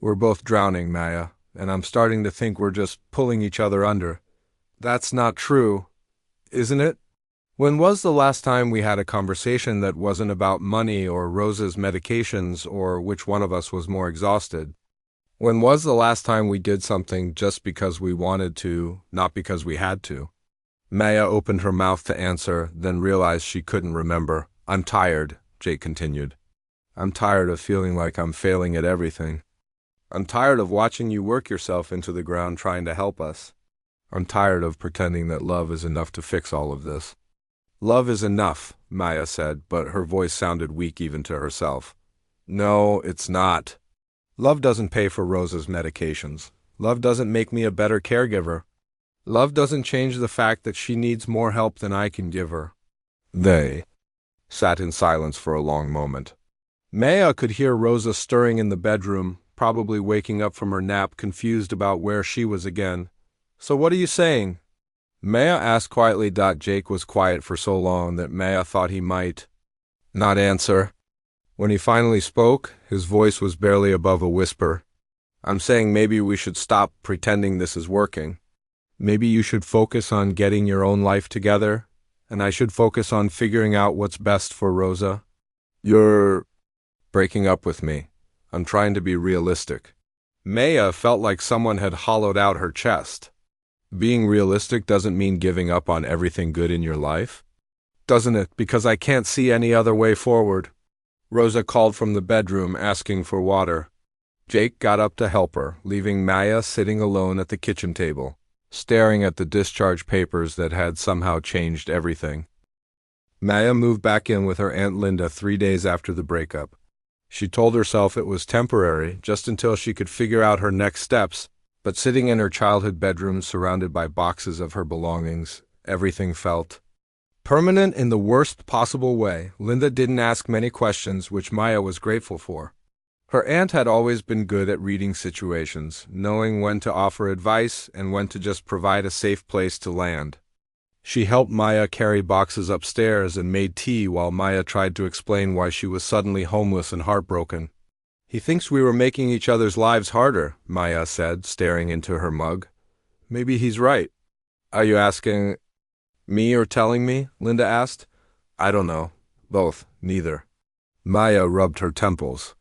we're both drowning, Maya, and I'm starting to think we're just pulling each other under. That's not true, isn't it? When was the last time we had a conversation that wasn't about money or Rosa's medications or which one of us was more exhausted? When was the last time we did something just because we wanted to, not because we had to? Maya opened her mouth to answer, then realized she couldn't remember. I'm tired, Jake continued. I'm tired of feeling like I'm failing at everything. I'm tired of watching you work yourself into the ground trying to help us. I'm tired of pretending that love is enough to fix all of this. Love is enough, Maya said, but her voice sounded weak even to herself. No, it's not. Love doesn't pay for Rosa's medications. Love doesn't make me a better caregiver. Love doesn't change the fact that she needs more help than I can give her. They sat in silence for a long moment. Maya could hear Rosa stirring in the bedroom, probably waking up from her nap, confused about where she was again. "So what are you saying?" Maya asked quietly. Jake was quiet for so long that Maya thought he might not answer. When he finally spoke, his voice was barely above a whisper. "I'm saying maybe we should stop pretending this is working. Maybe you should focus on getting your own life together, and I should focus on figuring out what's best for Rosa. You're breaking up with me. I'm trying to be realistic." Maya felt like someone had hollowed out her chest. Being realistic doesn't mean giving up on everything good in your life, doesn't it? Because I can't see any other way forward. Rosa called from the bedroom, asking for water. Jake got up to help her, leaving Maya sitting alone at the kitchen table, staring at the discharge papers that had somehow changed everything. Maya moved back in with her Aunt Linda 3 days after the breakup. She told herself it was temporary, just until she could figure out her next steps. But sitting in her childhood bedroom, surrounded by boxes of her belongings, everything felt permanent in the worst possible way. Linda didn't ask many questions, which Maya was grateful for. Her aunt had always been good at reading situations, knowing when to offer advice and when to just provide a safe place to land. She helped Maya carry boxes upstairs and made tea while Maya tried to explain why she was suddenly homeless and heartbroken. "He thinks we were making each other's lives harder," Maya said, staring into her mug. "Maybe he's right." "Are you asking me or telling me?" Linda asked. "I don't know. Both. Neither." Maya rubbed her temples.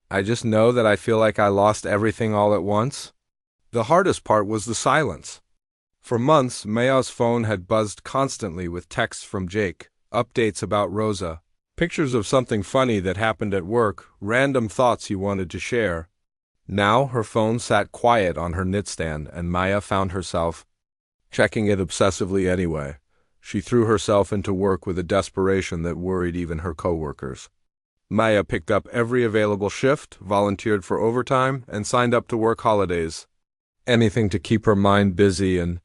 "I just know that I feel like I lost everything all at once." The hardest part was the silence. For months, Maya's phone had buzzed constantly with texts from Jake, updates about Rosa, pictures of something funny that happened at work, random thoughts he wanted to share. Now her phone sat quiet on her nightstand, and Maya found herself checking it obsessively anyway. She threw herself into work with a desperation that worried even her coworkers. Maya picked up every available shift, volunteered for overtime, and signed up to work holidays. Anything to keep her mind busy and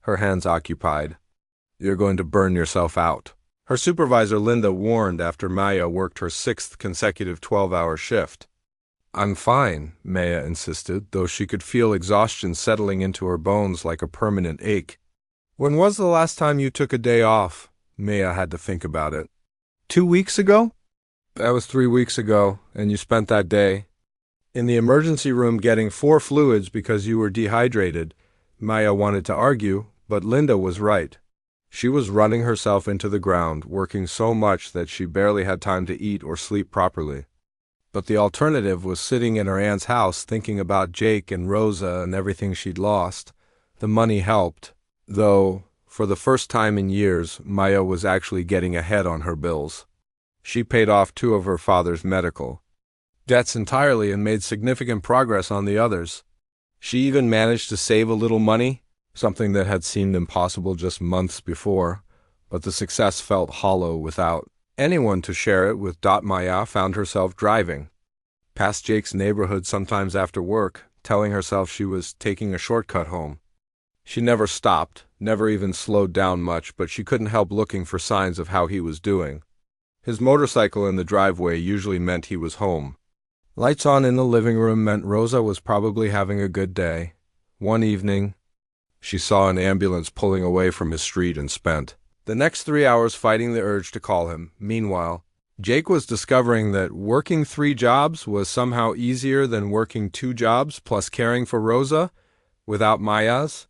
her hands occupied. "You're going to burn yourself out," her supervisor Linda warned after Maya worked her 6th consecutive 12-hour shift. "I'm fine," Maya insisted, though she could feel exhaustion settling into her bones like a permanent ache. "When was the last time you took a day off?" Maya had to think about it. 2 weeks ago? "That was 3 weeks ago, and you spent that day in the emergency room getting 4 fluids because you were dehydrated." Maya wanted to argue, but Linda was right. She was running herself into the ground, working so much that she barely had time to eat or sleep properly. But the alternative was sitting in her aunt's house thinking about Jake and Rosa and everything she'd lost. The money helped, though, for the first time in years, Maya was actually getting ahead on her bills. She paid off 2 of her father's medical debts entirely and made significant progress on the others. She even managed to save a little money, something that had seemed impossible just months before, but the success felt hollow without anyone to share it with. Maya found herself driving past Jake's neighborhood sometimes after work, telling herself she was taking a shortcut home. She never stopped, never even slowed down much, but she couldn't help looking for signs of how he was doing. His motorcycle in the driveway usually meant he was home. Lights on in the living room meant Rosa was probably having a good day. One evening, she saw an ambulance pulling away from his street and spent the next 3 hours fighting the urge to call him. Meanwhile, Jake was discovering that working 3 jobs was somehow easier than working 2 jobs plus caring for Rosa without Maya's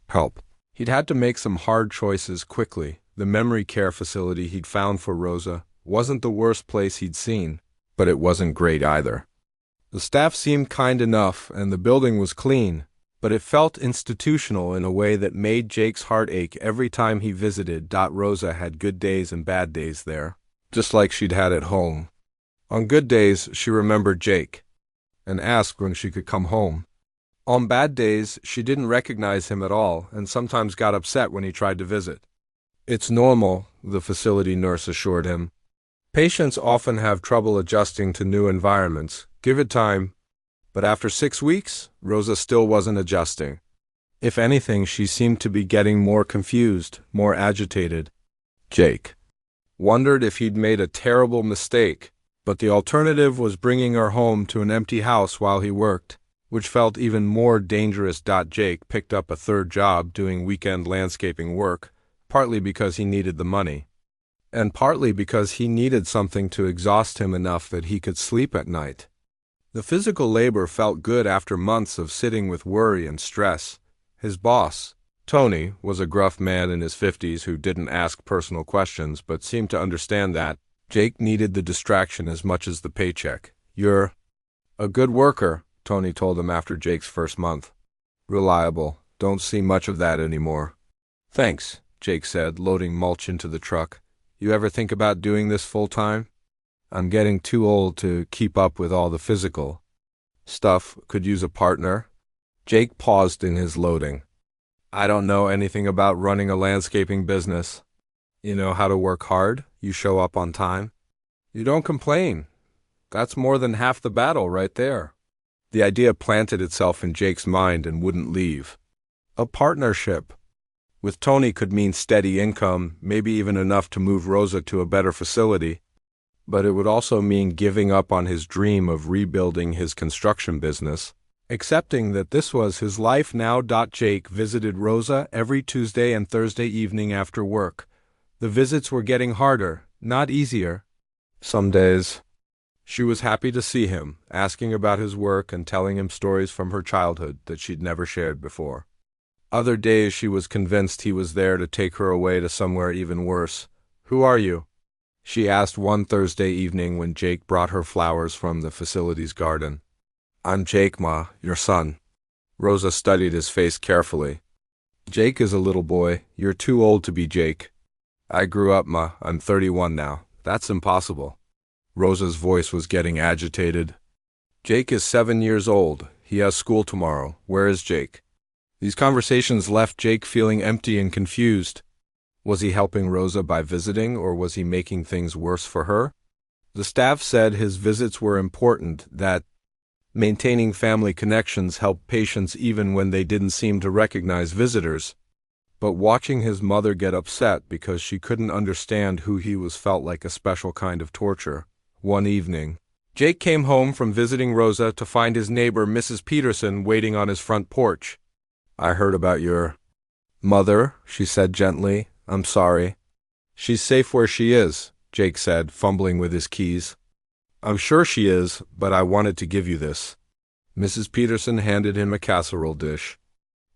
help. He'd had to make some hard choices quickly. The memory care facility he'd found for Rosa wasn't the worst place he'd seen, but it wasn't great either. The staff seemed kind enough, and the building was clean, but it felt institutional in a way that made Jake's heart ache every time he visited. Rosa had good days and bad days there, just like she'd had at home. On good days, she remembered Jake and asked when she could come home. On bad days, she didn't recognize him at all and sometimes got upset when he tried to visit. "It's normal," the facility nurse assured him. "Patients often have trouble adjusting to new environments. Give it time." But after 6 weeks, Rosa still wasn't adjusting. If anything, she seemed to be getting more confused, more agitated. Jake wondered if he'd made a terrible mistake, but the alternative was bringing her home to an empty house while he worked, which felt even more dangerous. Jake picked up a third job doing weekend landscaping work, partly because he needed the money, and partly because he needed something to exhaust him enough that he could sleep at night. The physical labor felt good after months of sitting with worry and stress. His boss, Tony, was a gruff man in his 50s who didn't ask personal questions but seemed to understand that Jake needed the distraction as much as the paycheck. "You're a good worker," Tony told him after Jake's first month. "Reliable. Don't see much of that anymore." "Thanks," Jake said, loading mulch into the truck. "You ever think about doing this full-time?" "I'm getting too old to keep up with all the physical stuff. Could use a partner." Jake paused in his loading. "I don't know anything about running a landscaping business." "You know how to work hard? You show up on time? You don't complain. That's more than half the battle right there." The idea planted itself in Jake's mind and wouldn't leave. A partnership with Tony could mean steady income, maybe even enough to move Rosa to a better facility, but it would also mean giving up on his dream of rebuilding his construction business, accepting that this was his life now. Jake visited Rosa every Tuesday and Thursday evening after work. The visits were getting harder, not easier. Some days she was happy to see him, asking about his work and telling him stories from her childhood that she'd never shared before. Other days she was convinced he was there to take her away to somewhere even worse. "Who are you?" she asked one Thursday evening when Jake brought her flowers from the facility's garden. "I'm Jake, Ma, your son." Rosa studied his face carefully. "Jake is a little boy. You're too old to be Jake." "I grew up, Ma. I'm 31 now. That's impossible." Rosa's voice was getting agitated. "Jake is 7 years old. He has school tomorrow. Where is Jake?" These conversations left Jake feeling empty and confused. Was he helping Rosa by visiting, or was he making things worse for her? The staff said his visits were important, that maintaining family connections helped patients even when they didn't seem to recognize visitors. But watching his mother get upset because she couldn't understand who he was felt like a special kind of torture. One evening, Jake came home from visiting Rosa to find his neighbor, Mrs. Peterson, waiting on his front porch. "I heard about your mother," she said gently. "I'm sorry." "She's safe where she is," Jake said, fumbling with his keys. "I'm sure she is, but I wanted to give you this." Mrs. Peterson handed him a casserole dish.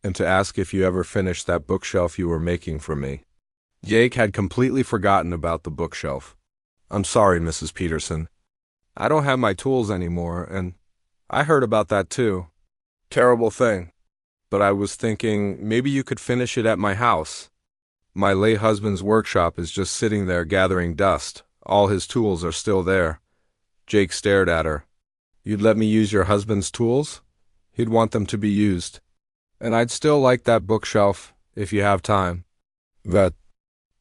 "And to ask if you ever finished that bookshelf you were making for me." Jake had completely forgotten about the bookshelf. "I'm sorry, Mrs. Peterson. I don't have my tools anymore, and I heard about that too. Terrible thing. But I was thinking maybe you could finish it at my house. My late husband's workshop is just sitting there gathering dust. All his tools are still there." Jake stared at her. "You'd let me use your husband's tools?" "He'd want them to be used. And I'd still like that bookshelf, if you have time." That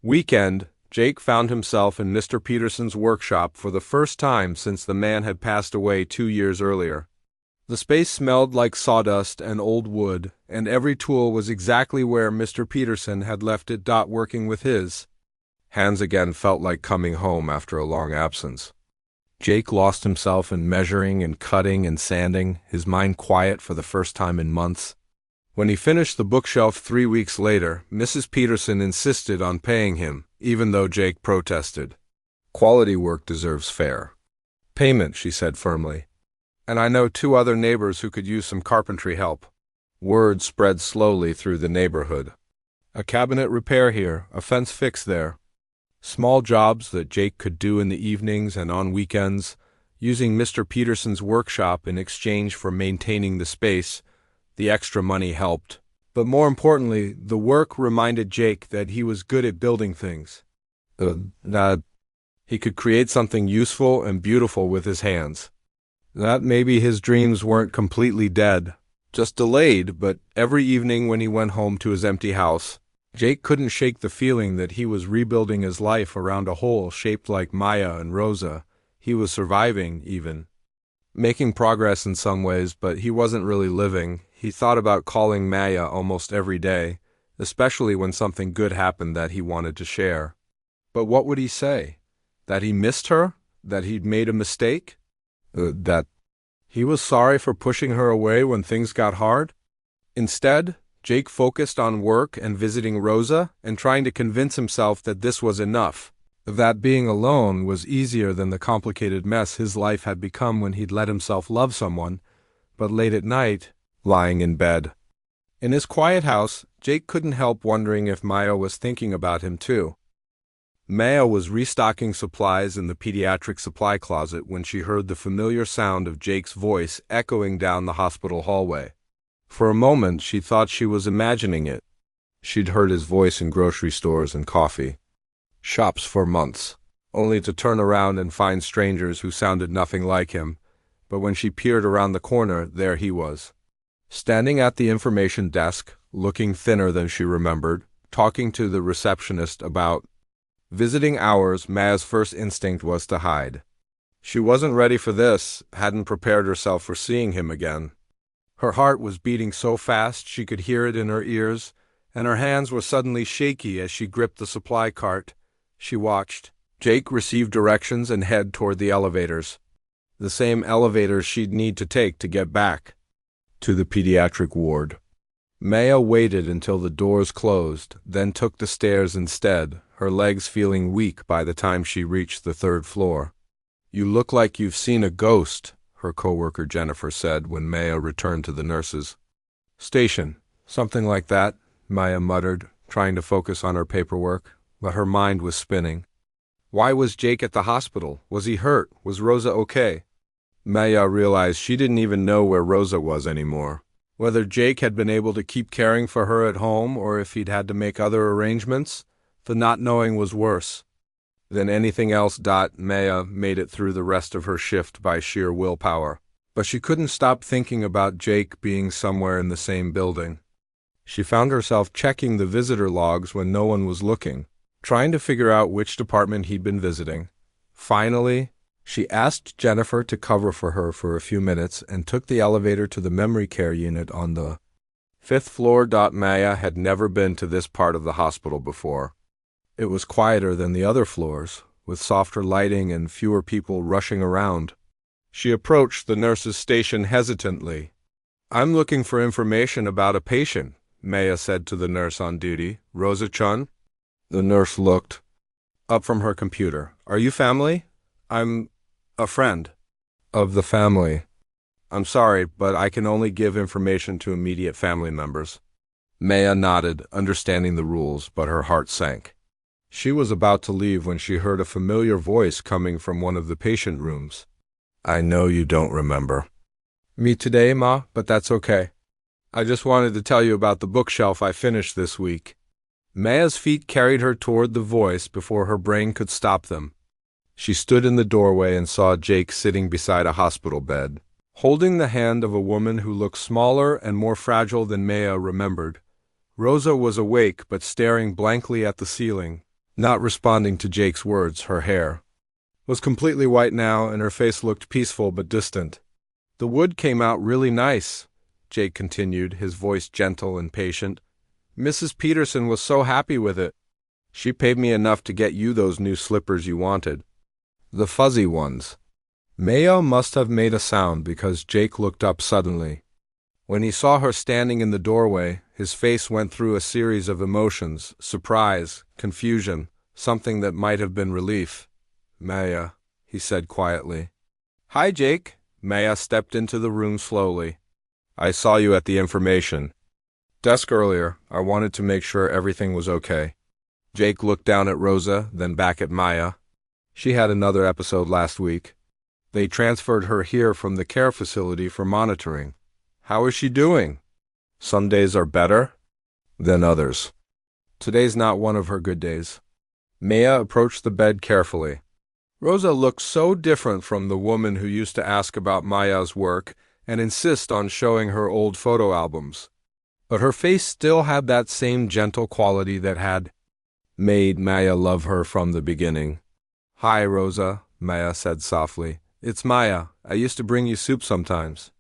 weekend, Jake found himself in Mr. Peterson's workshop for the first time since the man had passed away 2 years earlier. The space smelled like sawdust and old wood, and every tool was exactly where Mr. Peterson had left it. Working with his hands again felt like coming home after a long absence. Jake lost himself in measuring and cutting and sanding, his mind quiet for the first time in months. When he finished the bookshelf 3 weeks later, Mrs. Peterson insisted on paying him, even though Jake protested. "Quality work deserves fair payment," she said firmly. "And I know 2 other neighbors who could use some carpentry help." Word spread slowly through the neighborhood. A cabinet repair here, a fence fix there. Small jobs that Jake could do in the evenings and on weekends, using Mr. Peterson's workshop in exchange for maintaining the space. The extra money helped. But more importantly, the work reminded Jake that he was good at building things. That he could create something useful and beautiful with his hands. That maybe his dreams weren't completely dead, just delayed, but every evening when he went home to his empty house, Jake couldn't shake the feeling that he was rebuilding his life around a hole shaped like Maya and Rosa. He was surviving, even. Making progress in some ways, but he wasn't really living. He thought about calling Maya almost every day, especially when something good happened that he wanted to share. But what would he say? That he missed her? That he'd made a mistake? That he was sorry for pushing her away when things got hard? Instead, Jake focused on work and visiting Rosa and trying to convince himself that this was enough. That being alone was easier than the complicated mess his life had become when he'd let himself love someone, but late at night, lying in bed. In his quiet house, Jake couldn't help wondering if Maya was thinking about him too. Maya was restocking supplies in the pediatric supply closet when she heard the familiar sound of Jake's voice echoing down the hospital hallway. For a moment, she thought she was imagining it. She'd heard his voice in grocery stores and coffee shops for months, only to turn around and find strangers who sounded nothing like him. But when she peered around the corner, there he was, standing at the information desk, looking thinner than she remembered, talking to the receptionist about visiting hours. Maya's first instinct was to hide. She wasn't ready for this, hadn't prepared herself for seeing him again. Her heart was beating so fast she could hear it in her ears, and her hands were suddenly shaky as she gripped the supply cart. She watched Jake receive directions and head toward the elevators. The same elevators she'd need to take to get back to the pediatric ward. Maya waited until the doors closed, then took the stairs instead, her legs feeling weak by the time she reached the third floor. "You look like you've seen a ghost," her coworker Jennifer said when Maya returned to the nurses' station. "Something like that," Maya muttered, trying to focus on her paperwork, but her mind was spinning. Why was Jake at the hospital? Was he hurt? Was Rosa okay? Maya realized she didn't even know where Rosa was anymore. Whether Jake had been able to keep caring for her at home or if he'd had to make other arrangements, the not knowing was worse than anything else. Maya made it through the rest of her shift by sheer willpower. But she couldn't stop thinking about Jake being somewhere in the same building. She found herself checking the visitor logs when no one was looking, trying to figure out which department he'd been visiting. Finally, she asked Jennifer to cover for her for a few minutes and took the elevator to the memory care unit on the 5th floor. Maya had never been to this part of the hospital before. It was quieter than the other floors, with softer lighting and fewer people rushing around. She approached the nurse's station hesitantly. "I'm looking for information about a patient," Maya said to the nurse on duty, Rosa Chun. The nurse looked up from her computer. "Are you family?" "I'm a friend of the family." "I'm sorry, but I can only give information to immediate family members." Maya nodded, understanding the rules, but her heart sank. She was about to leave when she heard a familiar voice coming from one of the patient rooms. "I know you don't remember me today, Ma, but that's okay. I just wanted to tell you about the bookshelf I finished this week." Maya's feet carried her toward the voice before her brain could stop them. She stood in the doorway and saw Jake sitting beside a hospital bed, holding the hand of a woman who looked smaller and more fragile than Maya remembered. Rosa was awake but staring blankly at the ceiling, not responding to Jake's words. Her hair was completely white now, and her face looked peaceful but distant. "The wood came out really nice," Jake continued, his voice gentle and patient. "Mrs. Peterson was so happy with it. She paid me enough to get you those new slippers you wanted. The fuzzy ones." Maya must have made a sound because Jake looked up suddenly. When he saw her standing in the doorway, his face went through a series of emotions: surprise, confusion, something that might have been relief. "Maya," he said quietly. "Hi, Jake." Maya stepped into the room slowly. "I saw you at the information desk earlier. I wanted to make sure everything was okay." Jake looked down at Rosa, then back at Maya. She had another episode last week. They transferred her here from the care facility for monitoring. "How is she doing?" "Some days are better than others. Today's not one of her good days." Maya approached the bed carefully. Rosa looked so different from the woman who used to ask about Maya's work and insist on showing her old photo albums. But her face still had that same gentle quality that had made Maya love her from the beginning. "Hi, Rosa," Maya said softly. "It's Maya. I used to bring you soup sometimes."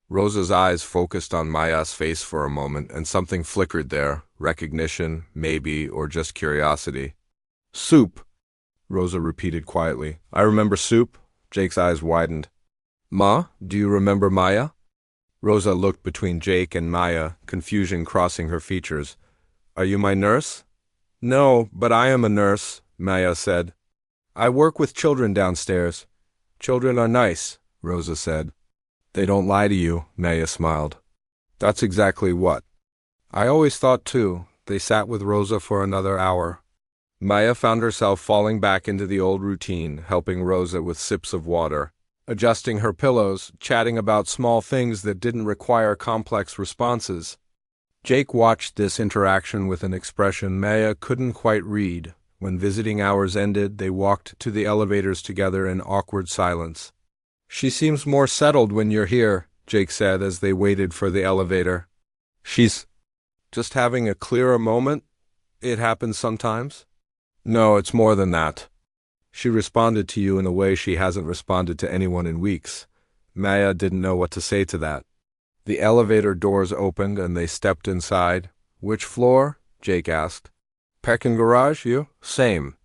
Rosa's eyes focused on Maya's face for a moment, and something flickered there, recognition, maybe, or just curiosity. "Soup," Rosa repeated quietly. I remember soup. Jake's eyes widened. Ma, do you remember Maya? Rosa looked between Jake and Maya, confusion crossing her features. Are you my nurse? No, but I am a nurse, Maya said. I work with children downstairs. Children are nice, Rosa said. They don't lie to you, Maya smiled. That's exactly what. I always thought too. They sat with Rosa for another hour. Maya found herself falling back into the old routine, helping Rosa with sips of water, adjusting her pillows, chatting about small things that didn't require complex responses. Jake watched this interaction with an expression Maya couldn't quite read. When visiting hours ended, they walked to the elevators together in awkward silence. She seems more settled when you're here, Jake said as they waited for the elevator. She's just having a clearer moment? It happens sometimes? No, it's more than that. She responded to you in a way she hasn't responded to anyone in weeks. Maya didn't know what to say to that. The elevator doors opened and they stepped inside. Which floor? Jake asked. Parking garage, you? Same.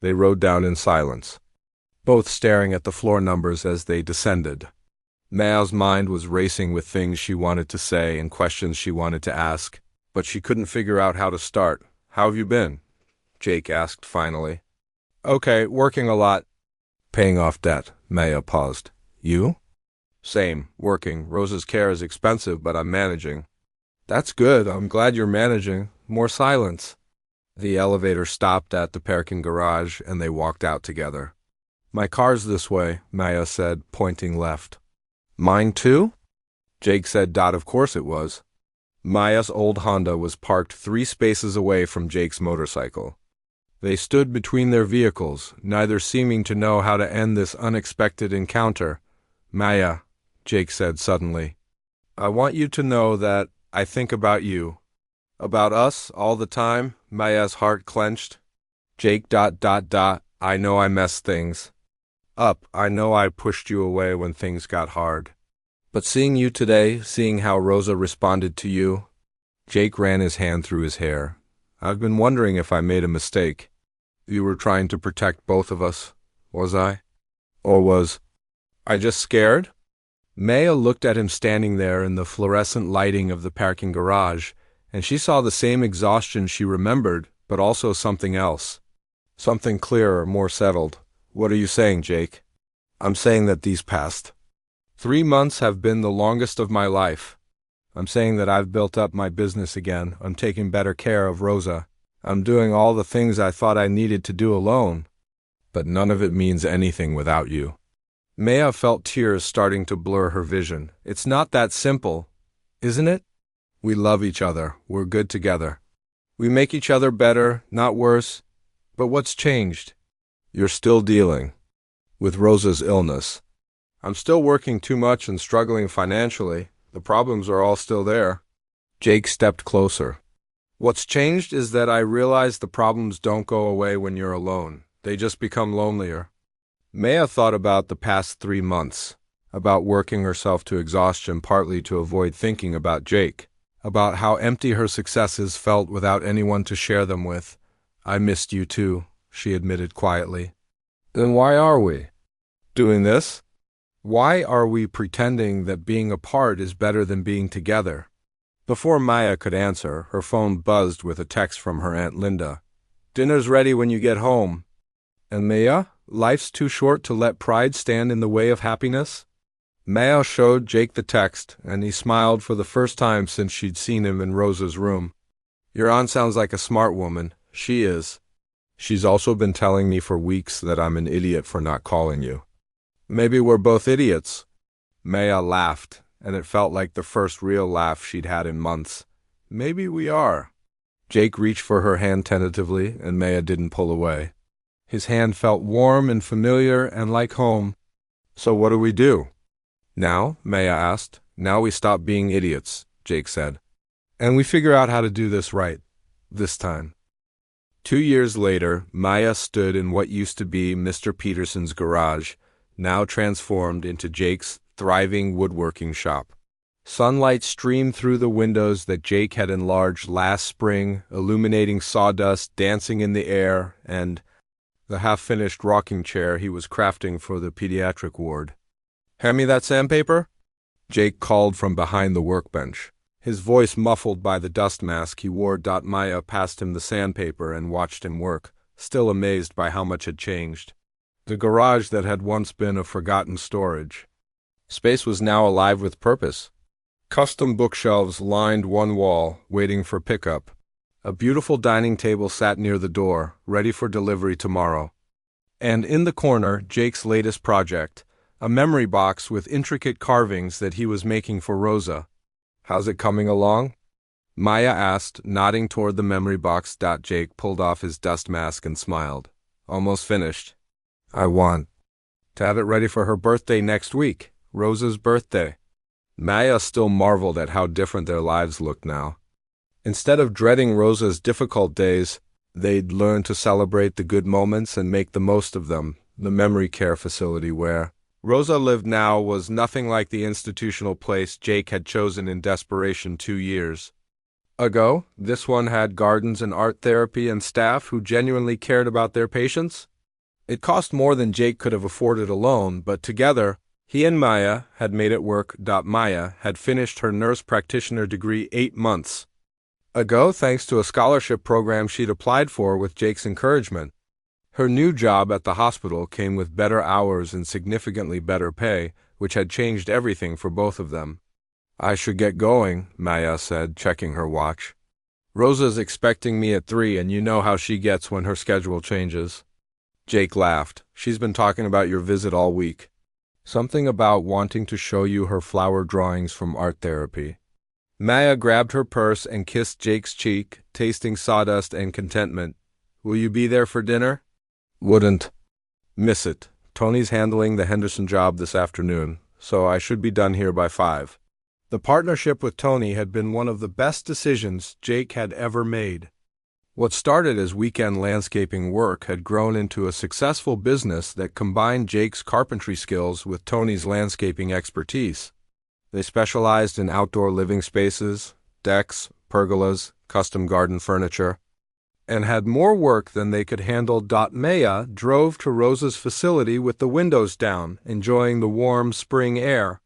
They rode down in silence, both staring at the floor numbers as they descended. Maya's mind was racing with things she wanted to say and questions she wanted to ask, but she couldn't figure out how to start. How have you been? Jake asked finally. Okay, working a lot. Paying off debt. Maya paused. You? Same, working. Rosa's care is expensive, but I'm managing. That's good. I'm glad you're managing. More silence. The elevator stopped at the parking garage and they walked out together. My car's this way, Maya said, pointing left. Mine too? Jake said, Of course it was. Maya's old Honda was parked 3 spaces away from Jake's motorcycle. They stood between their vehicles, neither seeming to know how to end this unexpected encounter. Maya, Jake said suddenly, I want you to know that I think about you. About us all the time, Maya's heart clenched. Jake, I know I messed things up. I know I pushed you away when things got hard. But seeing you today, seeing how Rosa responded to you, Jake ran his hand through his hair. I've been wondering if I made a mistake. You were trying to protect both of us, was I? Or was I just scared? Maya looked at him standing there in the fluorescent lighting of the parking garage, and she saw the same exhaustion she remembered, but also something else. Something clearer, more settled. What are you saying, Jake? I'm saying that these past 3 months have been the longest of my life. I'm saying that I've built up my business again. I'm taking better care of Rosa. I'm doing all the things I thought I needed to do alone. But none of it means anything without you. Maya felt tears starting to blur her vision. It's not that simple, isn't it? We love each other. We're good together. We make each other better, not worse. But what's changed? You're still dealing with Rosa's illness. I'm still working too much and struggling financially. The problems are all still there. Jake stepped closer. What's changed is that I realize the problems don't go away when you're alone. They just become lonelier. Maya thought about the past 3 months, about working herself to exhaustion partly to avoid thinking about Jake, about how empty her successes felt without anyone to share them with. I missed you too, she admitted quietly. Then why are we doing this? Why are we pretending that being apart is better than being together? Before Maya could answer, her phone buzzed with a text from her Aunt Linda. Dinner's ready when you get home. And Maya, life's too short to let pride stand in the way of happiness? Maya showed Jake the text, and he smiled for the first time since she'd seen him in Rosa's room. Your aunt sounds like a smart woman. She is. She's also been telling me for weeks that I'm an idiot for not calling you. Maybe we're both idiots. Maya laughed, and it felt like the first real laugh she'd had in months. Maybe we are. Jake reached for her hand tentatively, and Maya didn't pull away. His hand felt warm and familiar and like home. So what do we do? Now, Maya asked. Now we stop being idiots, Jake said. And we figure out how to do this right. This time. 2 years later, Maya stood in what used to be Mr. Peterson's garage, now transformed into Jake's thriving woodworking shop. Sunlight streamed through the windows that Jake had enlarged last spring, illuminating sawdust dancing in the air, and the half-finished rocking chair he was crafting for the pediatric ward. "Hand me that sandpaper?" Jake called from behind the workbench, his voice muffled by the dust mask he wore. Maya passed him the sandpaper and watched him work, still amazed by how much had changed. The garage that had once been a forgotten storage space was now alive with purpose. Custom bookshelves lined one wall, waiting for pickup. A beautiful dining table sat near the door, ready for delivery tomorrow. And in the corner, Jake's latest project, a memory box with intricate carvings that he was making for Rosa. "How's it coming along?" Maya asked, nodding toward the memory box. Jake pulled off his dust mask and smiled. "Almost finished. I want to have it ready for her birthday next week, Rosa's birthday." Maya still marveled at how different their lives looked now. Instead of dreading Rosa's difficult days, they'd learn to celebrate the good moments and make the most of them. The memory care facility where Rosa lived now was nothing like the institutional place Jake had chosen in desperation 2 years ago. This one had gardens and art therapy and staff who genuinely cared about their patients. It cost more than Jake could have afforded alone, but together, he and Maya had made it work. Maya had finished her nurse practitioner degree 8 months ago thanks to a scholarship program she'd applied for with Jake's encouragement. Her new job at the hospital came with better hours and significantly better pay, which had changed everything for both of them. "I should get going," Maya said, checking her watch. "Rosa's expecting me at 3, and you know how she gets when her schedule changes." Jake laughed. "She's been talking about your visit all week. Something about wanting to show you her flower drawings from art therapy." Maya grabbed her purse and kissed Jake's cheek, tasting sawdust and contentment. "Will you be there for dinner?" "Wouldn't miss it. Tony's handling the Henderson job this afternoon, so I should be done here by 5. The partnership with Tony had been one of the best decisions Jake had ever made. What started as weekend landscaping work had grown into a successful business that combined Jake's carpentry skills with Tony's landscaping expertise. They specialized in outdoor living spaces, decks, pergolas, custom garden furniture, and had more work than they could handle. Maya drove to Rosa's facility with the windows down, enjoying the warm spring air.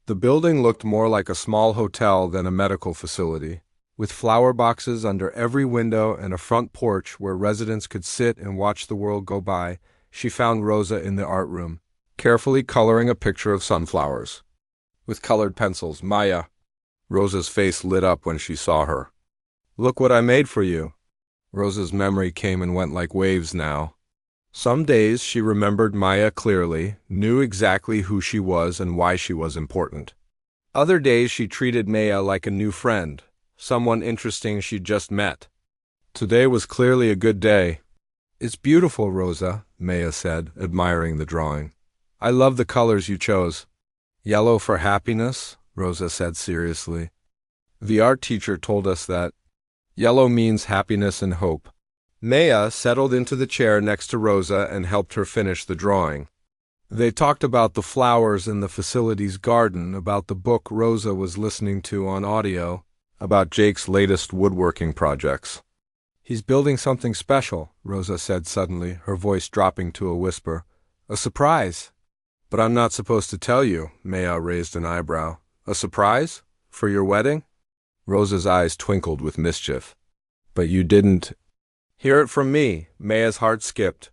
The building looked more like a small hotel than a medical facility, with flower boxes under every window and a front porch where residents could sit and watch the world go by. She found Rosa in the art room, carefully coloring a picture of sunflowers with colored pencils. "Maya." Rosa's face lit up when she saw her. "Look what I made for you." Rosa's memory came and went like waves now. Some days she remembered Maya clearly, knew exactly who she was and why she was important. Other days she treated Maya like a new friend, someone interesting she'd just met. Today was clearly a good day. "It's beautiful, Rosa," Maya said, admiring the drawing. "I love the colors you chose." "Yellow for happiness," Rosa said seriously. "The art teacher told us that. Yellow means happiness and hope." Maya settled into the chair next to Rosa and helped her finish the drawing. They talked about the flowers in the facility's garden, about the book Rosa was listening to on audio, about Jake's latest woodworking projects. "He's building something special," Rosa said suddenly, her voice dropping to a whisper. "A surprise." "But I'm not supposed to tell you," Maya raised an eyebrow. "A surprise? For your wedding?" Rosa's eyes twinkled with mischief. "But you didn't hear it from me." Maya's heart skipped.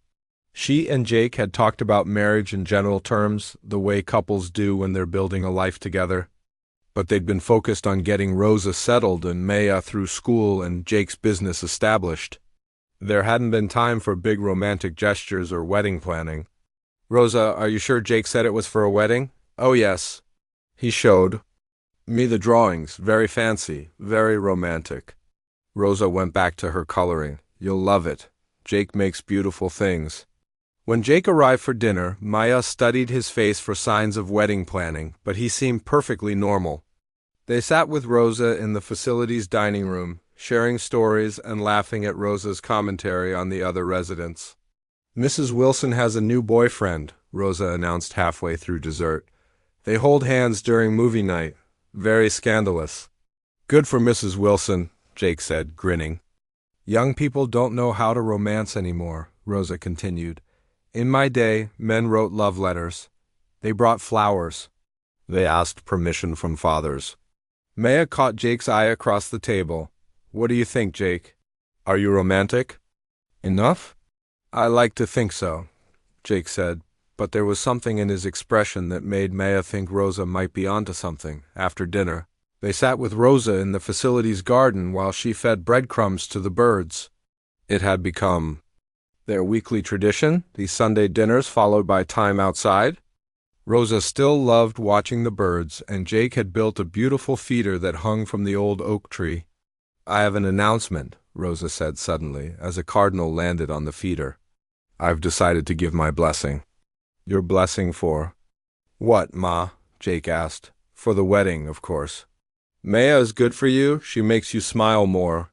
She and Jake had talked about marriage in general terms, the way couples do when they're building a life together. But they'd been focused on getting Rosa settled and Maya through school and Jake's business established. There hadn't been time for big romantic gestures or wedding planning. "Rosa, are you sure Jake said it was for a wedding?" "Oh, yes. He showed me the drawings. Very fancy, very romantic." Rosa went back to her coloring. "You'll love it. Jake makes beautiful things." When Jake arrived for dinner, Maya studied his face for signs of wedding planning, but he seemed perfectly normal. They sat with Rosa in the facility's dining room, sharing stories and laughing at Rosa's commentary on the other residents. "Mrs. Wilson has a new boyfriend," Rosa announced halfway through dessert. "They hold hands during movie night. Very scandalous." "Good for Mrs. Wilson," Jake said, grinning. "Young people don't know how to romance anymore," Rosa continued. In my day, men wrote love letters. They brought flowers. They asked permission from fathers. Maya caught Jake's eye across the table. What do you think, Jake? Are you romantic? Enough? I like to think so, Jake said, but there was something in his expression that made Maya think Rosa might be onto something. After dinner, they sat with Rosa in the facility's garden while she fed breadcrumbs to the birds. It had become their weekly tradition, these Sunday dinners followed by time outside. Rosa still loved watching the birds, and Jake had built a beautiful feeder that hung from the old oak tree. I have an announcement, Rosa said suddenly, as a cardinal landed on the feeder. I've decided to give my blessing. Your blessing for? What, Ma? Jake asked. For the wedding, of course. Maya is good for you, she makes you smile more.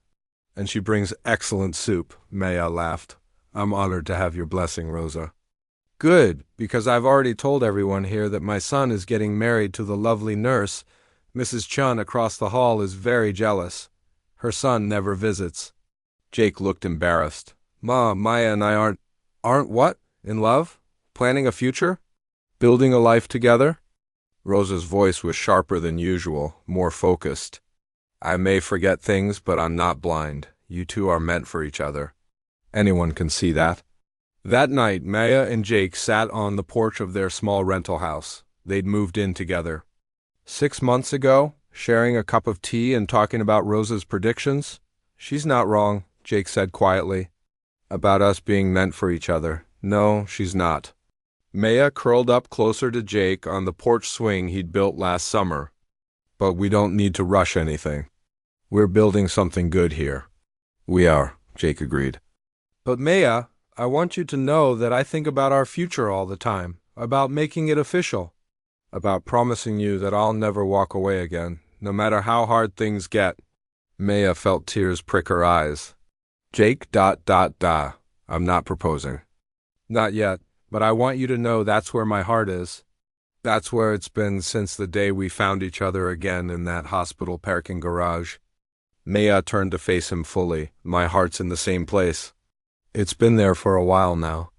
And she brings excellent soup, Maya laughed. I'm honored to have your blessing, Rosa. Good, because I've already told everyone here that my son is getting married to the lovely nurse. Mrs. Chun across the hall is very jealous. Her son never visits. Jake looked embarrassed. Ma, Maya and I aren't what? In love? Planning a future? Building a life together? Rosa's voice was sharper than usual, more focused. I may forget things, but I'm not blind. You two are meant for each other. Anyone can see that. That night, Maya and Jake sat on the porch of their small rental house. They'd moved in together. 6 months ago, sharing a cup of tea and talking about Rosa's predictions. She's not wrong, Jake said quietly. About us being meant for each other. No, she's not. Maya curled up closer to Jake on the porch swing he'd built last summer. But we don't need to rush anything. We're building something good here. We are, Jake agreed. But Maya, I want you to know that I think about our future all the time, about making it official, about promising you that I'll never walk away again, no matter how hard things get. Maya felt tears prick her eyes. Jake, I'm not proposing. Not yet, but I want you to know that's where my heart is. That's where it's been since the day we found each other again in that hospital parking garage. Maya turned to face him fully. My heart's in the same place. It's been there for a while now.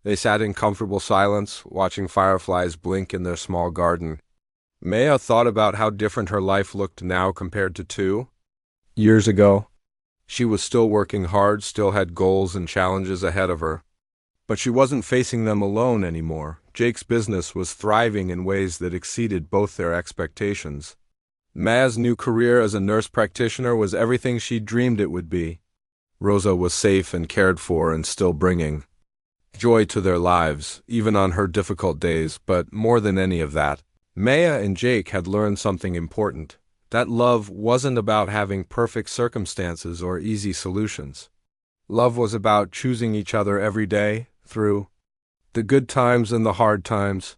They sat in comfortable silence, watching fireflies blink in their small garden. Maya thought about how different her life looked now compared to 2 years ago. She was still working hard, still had goals and challenges ahead of her. But she wasn't facing them alone anymore. Jake's business was thriving in ways that exceeded both their expectations. Maya's new career as a nurse practitioner was everything she dreamed it would be. Rosa was safe and cared for and still bringing joy to their lives, even on her difficult days. But more than any of that, Maya and Jake had learned something important. That love wasn't about having perfect circumstances or easy solutions. Love was about choosing each other every day, through the good times and the hard times.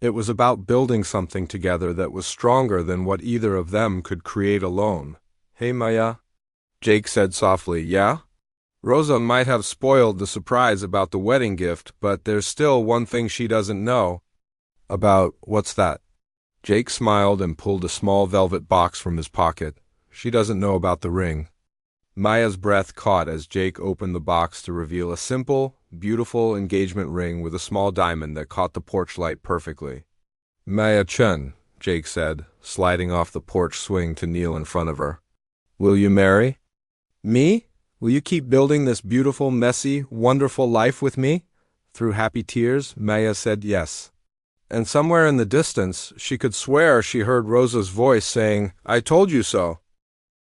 It was about building something together that was stronger than what either of them could create alone. Hey, Maya? Jake said softly, yeah? Rosa might have spoiled the surprise about the wedding gift, but there's still one thing she doesn't know. About what's that? Jake smiled and pulled a small velvet box from his pocket. She doesn't know about the ring. Maya's breath caught as Jake opened the box to reveal a simple, beautiful engagement ring with a small diamond that caught the porch light perfectly. Maya Chun, Jake said, sliding off the porch swing to kneel in front of her. Will you marry me? Will you keep building this beautiful, messy, wonderful life with me? Through happy tears, Maya said yes. And somewhere in the distance, she could swear she heard Rosa's voice saying, I told you so.